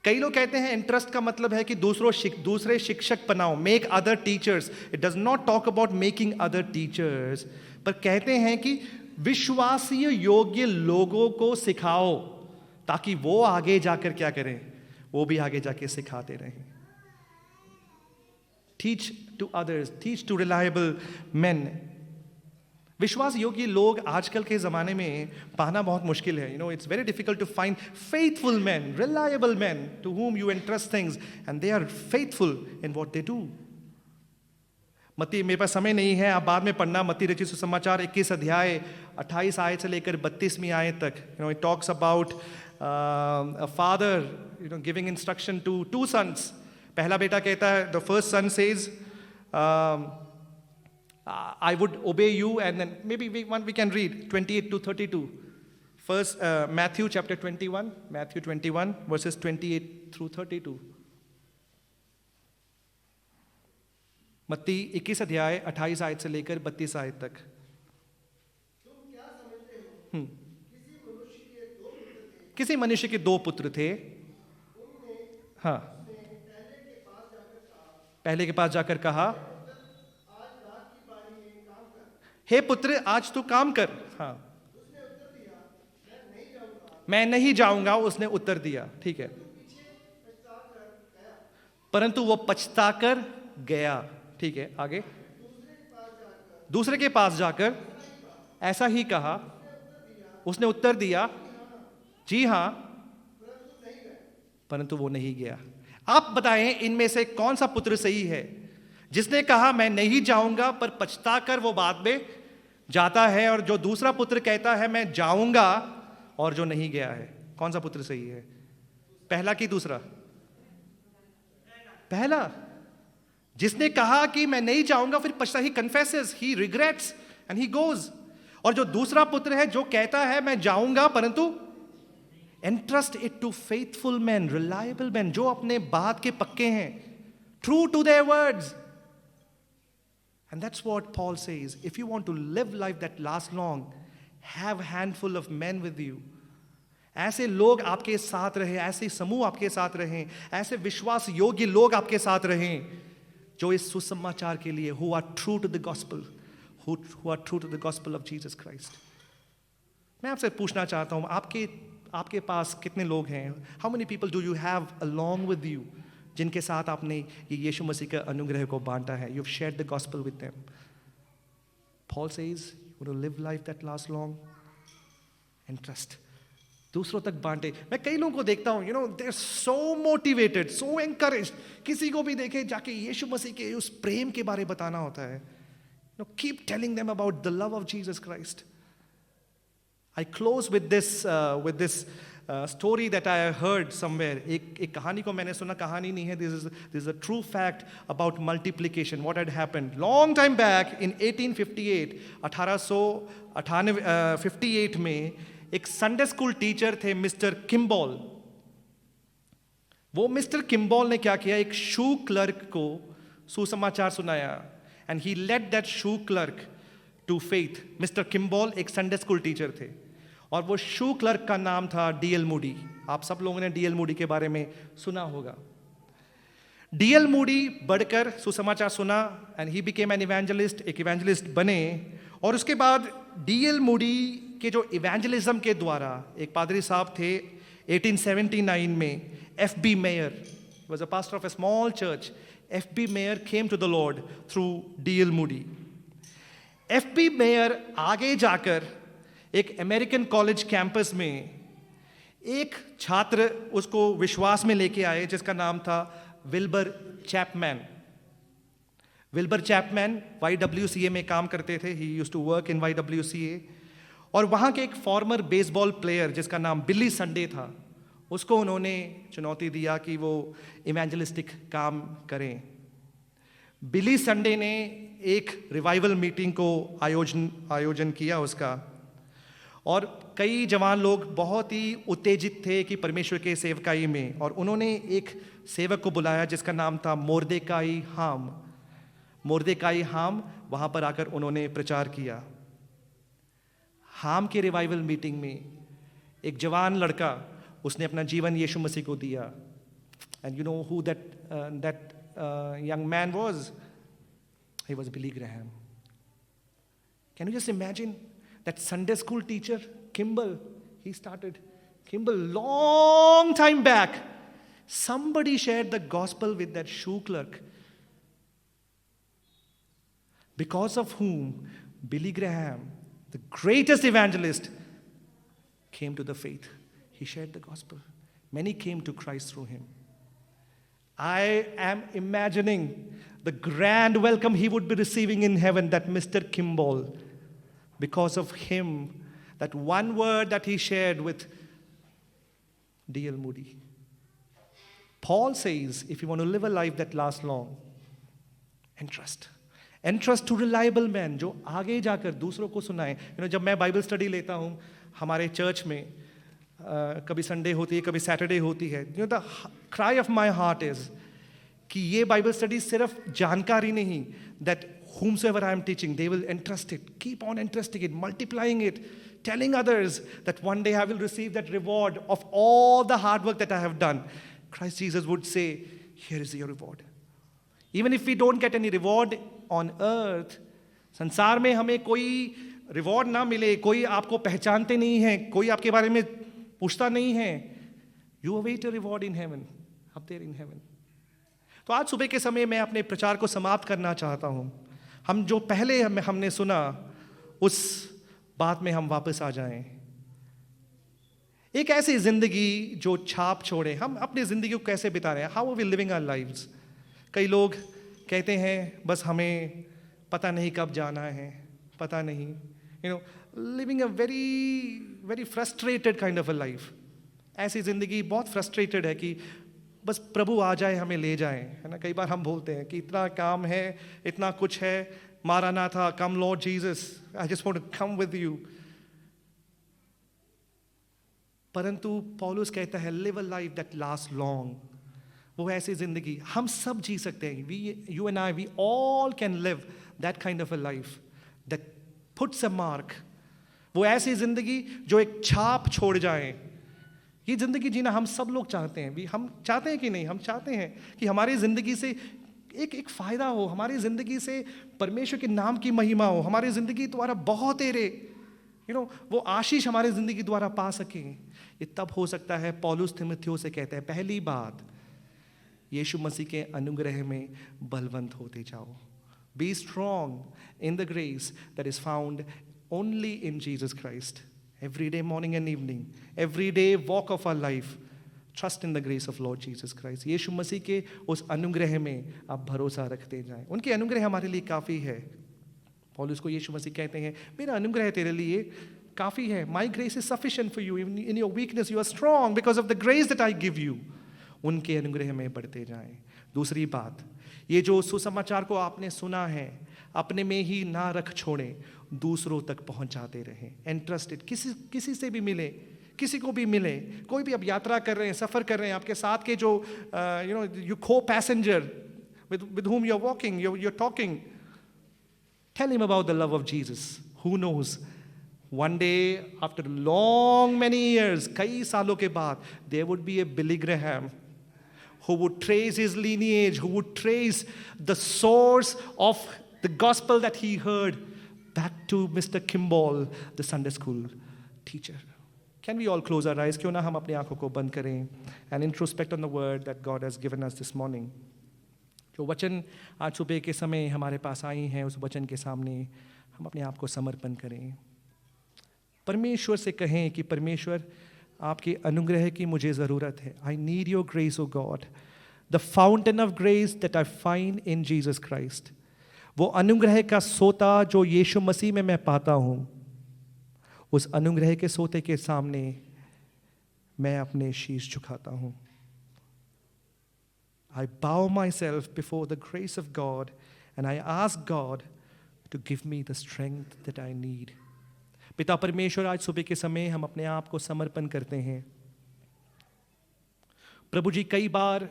कई लोग कहते हैं इंटरेस्ट का मतलब है कि दूसरे शिक्षक बनाओ. Make other teachers. It does not talk about making other teachers, पर कहते हैं कि विश्वासीय योग्य लोगों को सिखाओ ताकि वो आगे जाकर क्या करें, वो भी आगे जाके सिखाते रहें. Teach to others, teach to reliable man. विश्वास योग्य लोग आजकल के ज़माने में पाना बहुत मुश्किल है. It's very difficult to find faithful men, reliable men to whom you entrust things and they are faithful in what they do. मत्ती, मेरे पास समय नहीं है, आप बाद में पढ़ना. मत्ती रचित सुसमाचार 21 अध्याय 28 आयत से लेकर 32वीं आयत तक. It talks about a father giving instruction to two sons. पहला बेटा कहता है, the first son says, I would obey you, and then maybe we can read 28 to 32. First, Matthew chapter 21, Matthew 21 verses 28 through 32. मत्ती 21 अध्याय 28 आयत से लेकर 32 आयत तक. किसी मनुष्य के दो पुत्र थे. हाँ, पहले के पास जाकर कहा, हे पुत्र, आज तू काम कर. हाँ, मैं नहीं जाऊंगा, उसने उत्तर दिया. ठीक है, परंतु वो पछताकर गया. ठीक है, आगे. दूसरे के पास जाकर ऐसा ही कहा, उसने उत्तर दिया, जी हां, परंतु वो नहीं गया. आप बताएं, इनमें से कौन सा पुत्र सही है, जिसने कहा मैं नहीं जाऊंगा पर पछताकर वो बाद में जाता है, और जो दूसरा पुत्र कहता है मैं जाऊंगा और जो नहीं गया है? कौन सा पुत्र सही है, पहला कि दूसरा? पहला, जिसने कहा कि मैं नहीं जाऊंगा फिर पछता, he confesses, he regrets and he goes. और जो दूसरा पुत्र है जो कहता है मैं जाऊंगा परंतु entrust it to faithful man, reliable man, जो अपने बात के पक्के हैं, true to their words. And that's what Paul says. If you want to live life that lasts long, have handful of men with you. ऐसे लोग आपके साथ रहे, ऐसे समूह आपके साथ रहें, ऐसे विश्वास योग्य लोग आपके साथ रहें, जो इस सुसमाचार के लिए who are true to the gospel, who are true to the gospel of Jesus Christ. मैं आपसे पूछना चाहता हूं, आपके पास कितने लोग हैं? How many people do you have along with you, जिनके साथ आपने ये यीशु मसीह का अनुग्रह को बांटा है? You've shared the gospel with them. Paul says, you want to live life that lasts long and trust. दूसरों तक बांटे. मैं कई लोगों को देखता हूँ, they're so motivated, so encouraged. किसी को भी देखे जाके यीशु मसीह के उस प्रेम के बारे बताना होता है. Keep telling them about the love of Jesus Christ. I close with this story that I heard somewhere. एक कहानी को मैंने सुना, कहानी नहीं है. This is a true fact about multiplication. What had happened long time back in 1858, 1858 में एक संडे स्कूल टीचर थे मिस्टर किम्बॉल. वो मिस्टर किम्बॉल ने क्या किया, एक शू क्लर्क को सुसमाचार सुनाया. And he led that shoe clerk to faith. Mister Kimball एक संडे स्कूल टीचर थे, और वो शू क्लर्क का नाम था D.L. मूडी. आप सब लोगों ने D.L. मूडी के बारे में सुना होगा. D.L. मूडी बढ़कर सुसमाचार सुना, and he became an evangelist, एक इवेंजलिस्ट बने. और उसके बाद D.L. मूडी के जो इवेंजलिज्म के द्वारा एक पादरी साहब थे 1879 में, F.B. Meyer was a pastor of a small church. F.B. Meyer came to the Lord through D.L. Moody. F.B. Meyer आगे जाकर एक अमेरिकन कॉलेज कैंपस में एक छात्र उसको विश्वास में लेके आए, जिसका नाम था Wilbur Chapman. Wilbur Chapman YWCA में काम करते थे. He used to work in YWCA. और वहाँ के एक फॉर्मर बेसबॉल प्लेयर जिसका नाम बिली संडे था, उसको उन्होंने चुनौती दिया कि वो इवेंजलिस्टिक काम करें. बिली संडे ने एक रिवाइवल मीटिंग को आयोजन किया उसका, और कई जवान लोग बहुत ही उत्तेजित थे कि परमेश्वर के सेवकाई में, और उन्होंने एक सेवक को बुलाया जिसका नाम था मोर्देकाई हाम. मोर्देकाई हाम वहाँ पर आकर उन्होंने प्रचार किया. हाम के रिवाइवल मीटिंग में एक जवान लड़का, उसने अपना जीवन यीशु मसीह को दिया. And you know who that young man was? He was Billy Graham. Can you just imagine that Sunday school teacher, Kimball, he started Kimball long time back. Somebody shared the gospel with that shoe clerk, because of whom Billy Graham, the greatest evangelist, came to the faith. He shared the gospel. Many came to Christ through him. I am imagining the grand welcome he would be receiving in heaven, that Mr. Kimball, because of him, that one word that he shared with D.L. Moody. Paul says, if you want to live a life that lasts long, entrust to reliable men, जो आगे जाकर दूसरों को सुनाए. जब मैं Bible study लेता हूँ हमारे चर्च में, कभी संडे होती है, कभी सैटरडे होती है, the cry of my heart is कि ये बाइबल स्टडी सिर्फ जानकारी नहीं, that whomsoever I am teaching, they will entrust it, keep on entrusting it, multiplying it, telling others that one day I will receive that reward of all the hard work that I have done. Christ Jesus would say, here is your reward. Even if we don't get any reward on earth, संसार में हमें कोई reward ना मिले, कोई आपको पहचानते नहीं है, कोई आपके बारे में पूछता नहीं है, you await a reward in heaven, up there in heaven. तो आज सुबह के समय मैं अपने प्रचार को समाप्त करना चाहता हूँ. हम जो पहले हमने सुना उस बात में हम वापस आ जाएं. एक ऐसी जिंदगी जो छाप छोड़े. हम अपनी जिंदगी को कैसे बिता रहे हैं? How are we living our lives? कई लोग कहते हैं बस हमें पता नहीं कब जाना है, पता नहीं, living a very very frustrated kind of a life. ऐसी जिंदगी बहुत फ्रस्ट्रेटेड है कि बस प्रभु आ जाए, हमें ले जाए, है ना. कई बार हम बोलते हैं कि इतना काम है, इतना कुछ है, मारानाथा, come Lord Jesus, I just want to come with you. परंतु पौलुस कहता है live a life that last long. वो ऐसी जिंदगी हम सब जी सकते हैं. You and I, we all can live that kind of a life that puts a mark. वो ऐसी जिंदगी जो एक छाप छोड़ जाए. ये जिंदगी जीना हम सब लोग चाहते हैं. हम चाहते हैं कि नहीं? हम चाहते हैं कि हमारी जिंदगी से एक फायदा हो, हमारी जिंदगी से परमेश्वर के नाम की महिमा हो, हमारी जिंदगी द्वारा बहुत तेरे वो आशीष हमारी जिंदगी द्वारा पा सकें. ये तब हो सकता है. पौलुस तीमुथियों से कहते हैं पहली बात, यीशु मसीह के अनुग्रह में बलवंत होते जाओ. B strong in the grace that is found only in Jesus Christ. Every day, morning and evening, every day walk of our life, trust in the grace of Lord Jesus Christ. यीशु मसीह के उस अनुग्रह में आप भरोसा रखते जाएं. उनके अनुग्रह हमारे लिए काफ़ी है. पौलुस को यीशु मसीह कहते हैं मेरा अनुग्रह तेरे लिए काफ़ी है. My grace is sufficient for you. In your weakness you are strong because of the grace that I give you. उनके अनुग्रह में बढ़ते जाएं. दूसरी बात, ये जो सुसमाचार को आपने सुना है, अपने में ही ना रख छोड़ें, दूसरों तक पहुंचाते रहें. एंट्रस्टेड, किसी से भी मिले, किसी को भी मिले, कोई भी आप यात्रा कर रहे हैं, सफ़र कर रहे हैं, आपके साथ के जो यू को passenger with whom you're walking, you're talking, tell him about the love of Jesus. Who knows, one day after long many years, कई सालों के बाद, there would be a Billy Graham who would trace his lineage, who would trace the source of the gospel that he heard back to Mr. Kimball, the Sunday school teacher. Can we all close our eyes? क्यों ना हम अपनी आंखों को बंद करें and introspect on the word that God has given us this morning. जो वचन आज सुबह के समय हमारे पास आई हैं, उस वचन के सामने हम अपने आप को समर्पण करें. परमेश्वर से कहें कि परमेश्वर आपके अनुग्रह की मुझे ज़रूरत है. I need your grace, O God. The fountain of grace that I find in Jesus Christ. वो अनुग्रह का सोता जो यीशु मसीह में मैं पाता हूँ, उस अनुग्रह के सोते के सामने मैं अपने शीश झुकाता हूँ. I bow myself before the grace of God and I ask God to give me the strength that I need. पिता परमेश्वर, आज सुबह के समय हम अपने आप को समर्पण करते हैं. प्रभु जी, कई बार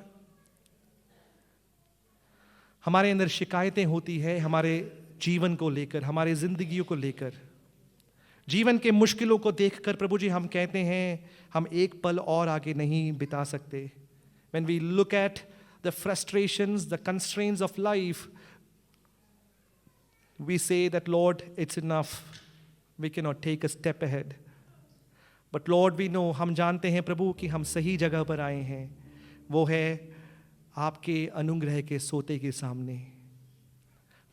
हमारे अंदर शिकायतें होती है हमारे जीवन को लेकर, हमारे जिंदगियों को लेकर. जीवन के मुश्किलों को देखकर प्रभु जी हम कहते हैं हम एक पल और आगे नहीं बिता सकते. When we look at the frustrations, the constraints of life, we say that Lord, it's enough. We cannot take a step ahead. But Lord, we know, हम जानते हैं प्रभु कि हम सही जगह पर आए हैं. वो है आपके अनुग्रह के सोते के सामने.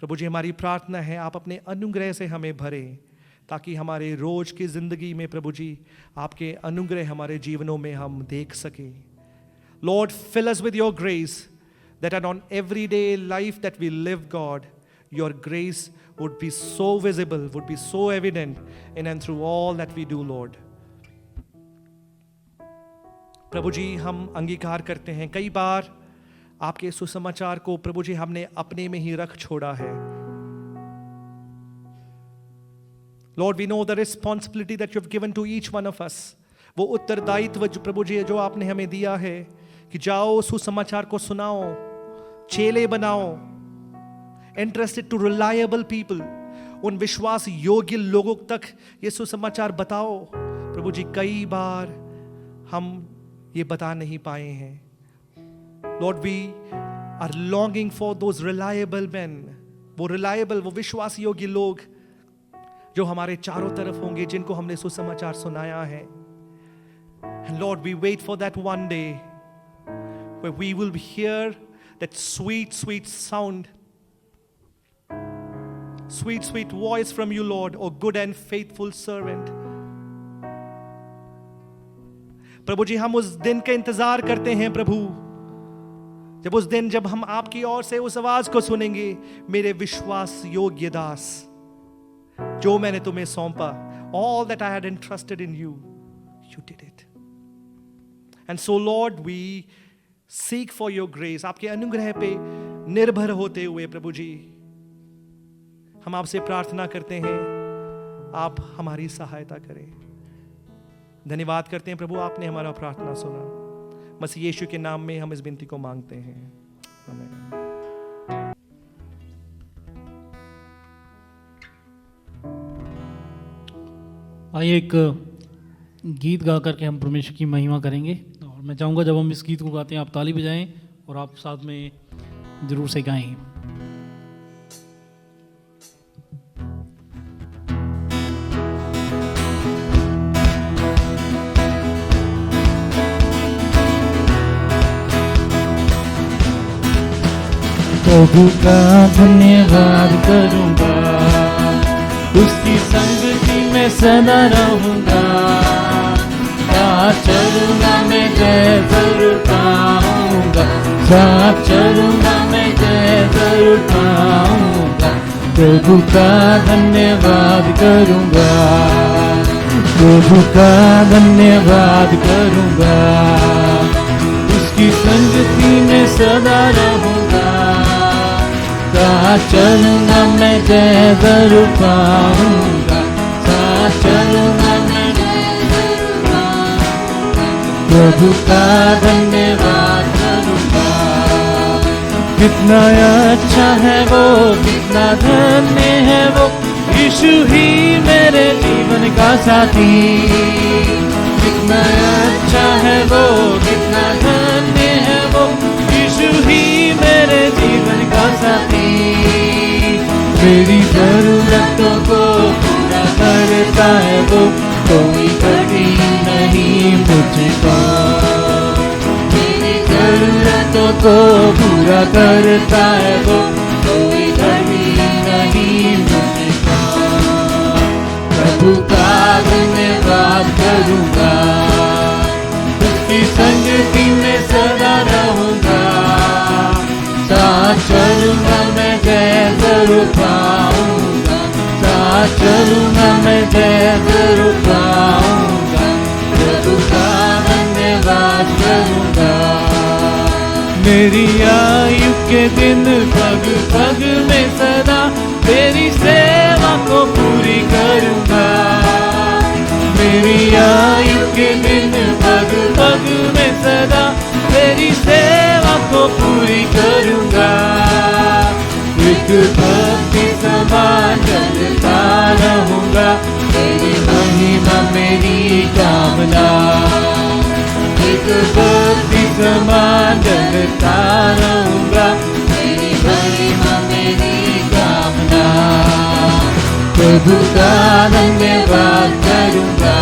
प्रभु जी हमारी प्रार्थना है आप अपने अनुग्रह से हमें भरें, ताकि हमारे रोज की जिंदगी में प्रभु जी आपके अनुग्रह हमारे जीवनों में हम देख सकें। Lord, fill us with your grace, that on everyday life that we live, God, your grace would be so visible, would be so evident in and through all that we do, Lord. प्रभु जी हम अंगीकार करते हैं कई बार आपके सुसमाचार को प्रभु जी हमने अपने में ही रख छोड़ा है। Lord, we know the responsibility that you have given to each one of us. वो उत्तरदायित्व जो प्रभु जी जो आपने हमें दिया है कि जाओ सुसमाचार को सुनाओ, चेले बनाओ, entrusted to reliable people, उन विश्वास योग्य लोगों तक ये सुसमाचार बताओ। प्रभु जी कई बार हम ये बता नहीं पाए हैं। Lord, we are longing for those reliable men, वो reliable, वो विश्वास योग्य लोग जो हमारे चारों तरफ होंगे, जिनको हमने सुसमाचार सुनाया है। And Lord, we wait for that one day where we will hear that sweet, sweet sound, sweet, sweet voice from you, Lord, O good and faithful servant. प्रभु जी हम उस दिन का इंतजार करते हैं प्रभु, जब उस दिन जब हम आपकी ओर से उस आवाज को सुनेंगे, मेरे विश्वास योग्य दास, जो मैंने तुम्हें सौंपा, all that I had entrusted in you, you did it. And so Lord, we seek for your grace. आपके अनुग्रह पे निर्भर होते हुए प्रभु जी हम आपसे प्रार्थना करते हैं, आप हमारी सहायता करें। धन्यवाद करते हैं प्रभु, आपने हमारा प्रार्थना सुना। मसीह यीशु के नाम में हम इस विनती को मांगते हैं, आमीन। आइए एक गीत गा करके हम परमेश्वर की महिमा करेंगे, और मैं चाहूँगा जब हम इस गीत को गाते हैं आप ताली बजाएं और आप साथ में जरूर से गाएं। प्रभु का धन्यवाद करूंगा, उसकी संगति में सदा रहूंगा, साथ चलूंगा मैं जय जरूर पाऊंगा, साथ चलूंगा मैं जय जरूर पाऊंगा। प्रभु का धन्यवाद करूंगा, प्रभु का धन्यवाद करूंगा, उसकी संगति में सदा रहूंगा, साथ चलूंगा मैं जय जरूर पाऊंगा, साथ चलूंगा मैं जय जरूर पाऊंगा। प्रभु का धन्यवाद करूंगा, कितना अच्छा है वो, कितना धन्य है वो, यीशु ही मेरे जीवन का साथी। कितना अच्छा है वो, कितना धन्य है वो, यीशु ही मेरे जीवन का साथी। मेरी जरूरतों को पूरा करता है वो, कोई कभी नहीं मुझको। मेरी जरूरतों को पूरा करता है वो, कोई कभी नहीं मुझको। प्रभु का धन्यवाद करूंगा, उसकी संगति में सदा रहूंगा, साथ चलूंगा मैं जय जरूर पाऊंगा, साथ चलूंगा मैं जय जरूर पाऊंगा। प्रभु का धन्यवाद करूंगा, मेरी आयु के दिन पग पग में सदा तेरी सेवा को पूरी करूंगा। मेरी आयु के दिन पग पग में सदा तेरी सेवा को पूरी करूंगा। एक भक्ति समान चलता रहूंगा, तेरी महिमा मेरी कामना। एक भक्ति समान चलता रहूंगा, तेरी महिमा मेरी कामना। प्रभु का धन्यवाद करूंगा,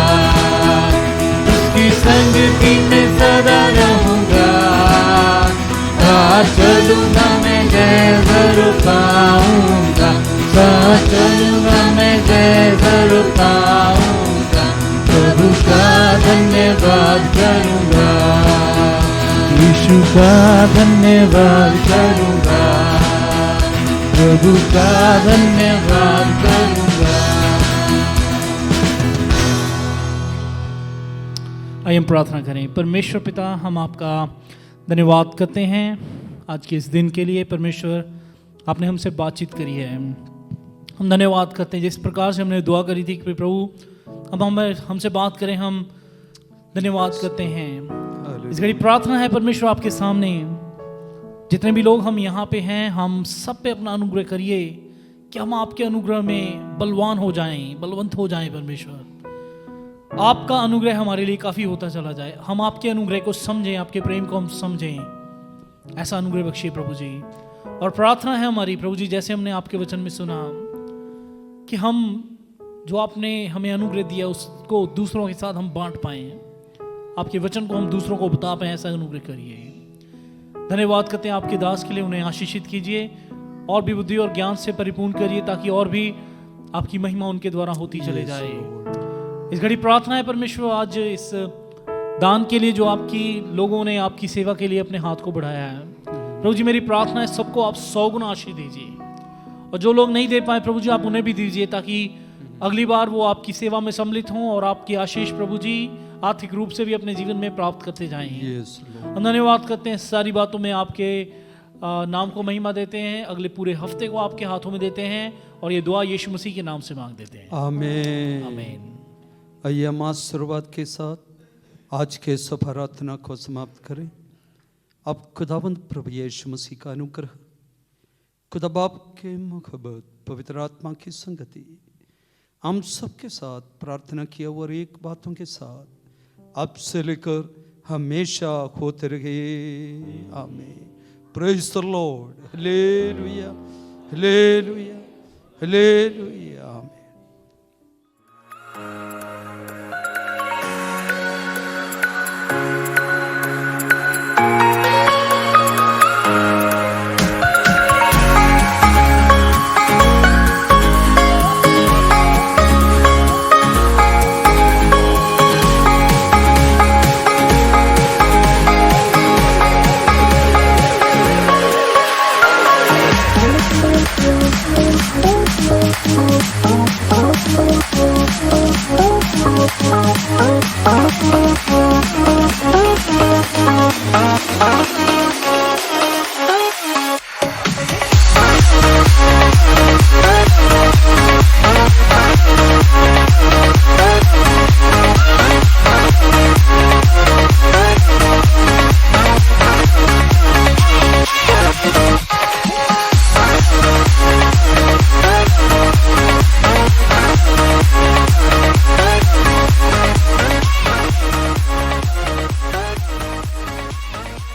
उसकी संगति में सदा रहूंगा, साथ चलूंगा मैं जय जरूर पाऊंगा, करूँगा, यीशु का धन्यवाद करूँगा, प्रभु का धन्यवाद करूँगा। आइए हम प्रार्थना करें। परमेश्वर पिता, हम आपका धन्यवाद करते हैं आज के इस दिन के लिए। परमेश्वर, आपने हमसे बातचीत करी है, हम धन्यवाद करते हैं। जिस प्रकार से हमने दुआ करी थी कि प्रभु अब हमसे बात करें, हम धन्यवाद करते हैं। इस घड़ी प्रार्थना है परमेश्वर आपके सामने, जितने भी लोग हम यहाँ पे हैं, हम सब पे अपना अनुग्रह करिए कि हम आपके अनुग्रह में बलवान हो जाएं, बलवंत हो जाएं। परमेश्वर, आपका अनुग्रह हमारे लिए काफ़ी होता चला जाए, हम आपके अनुग्रह को समझें, आपके प्रेम को हम समझें। ऐसा अनुग्रह बख्शिए प्रभु जी। और प्रार्थना है हमारी प्रभु जी, जैसे हमने आपके वचन में सुना कि हम जो आपने हमें अनुग्रह दिया उसको दूसरों के साथ हम बांट पाएं, आपके वचन को हम दूसरों को बता पाएं, ऐसा अनुग्रह करिए। धन्यवाद करते हैं आपके दास के लिए, उन्हें आशीषित कीजिए और भी बुद्धि और ज्ञान से परिपूर्ण करिए, ताकि और भी आपकी महिमा उनके द्वारा होती चले जाए। इस घड़ी प्रार्थना है परमेश्वर, आज इस दान के लिए जो आपकी लोगों ने आपकी सेवा के लिए अपने हाथ को बढ़ाया है, प्रभु जी मेरी प्रार्थना है सबको आप 100 गुना आशीष दीजिए, और जो लोग नहीं दे पाए प्रभु जी आप उन्हें भी दीजिए, ताकि अगली बार वो आपकी सेवा में सम्मिलित हों और आपकी आशीष प्रभु जी आर्थिक रूप से भी अपने जीवन में प्राप्त करते जाएं। हम धन्यवाद करते हैं, सारी बातों में आपके नाम को महिमा देते हैं, अगले पूरे हफ्ते को आपके हाथों में देते हैं, और ये दुआ यीशु मसीह के नाम से मांग देते हैं, आमीन। आमीन। आइए हम आज शुरुआत के साथ आज के इस प्रार्थना को समाप्त करें। अब खुदावंद प्रभु यीशु मसीह का अनुग्रह, खुदा बाप के मोहब्बत, पवित्र आत्मा की संगति हम सबके साथ प्रार्थना किया और एक बातों के साथ अब से लेकर हमेशा होते रहे। आमीन। Praise the Lord. Hallelujah, hallelujah, hallelujah.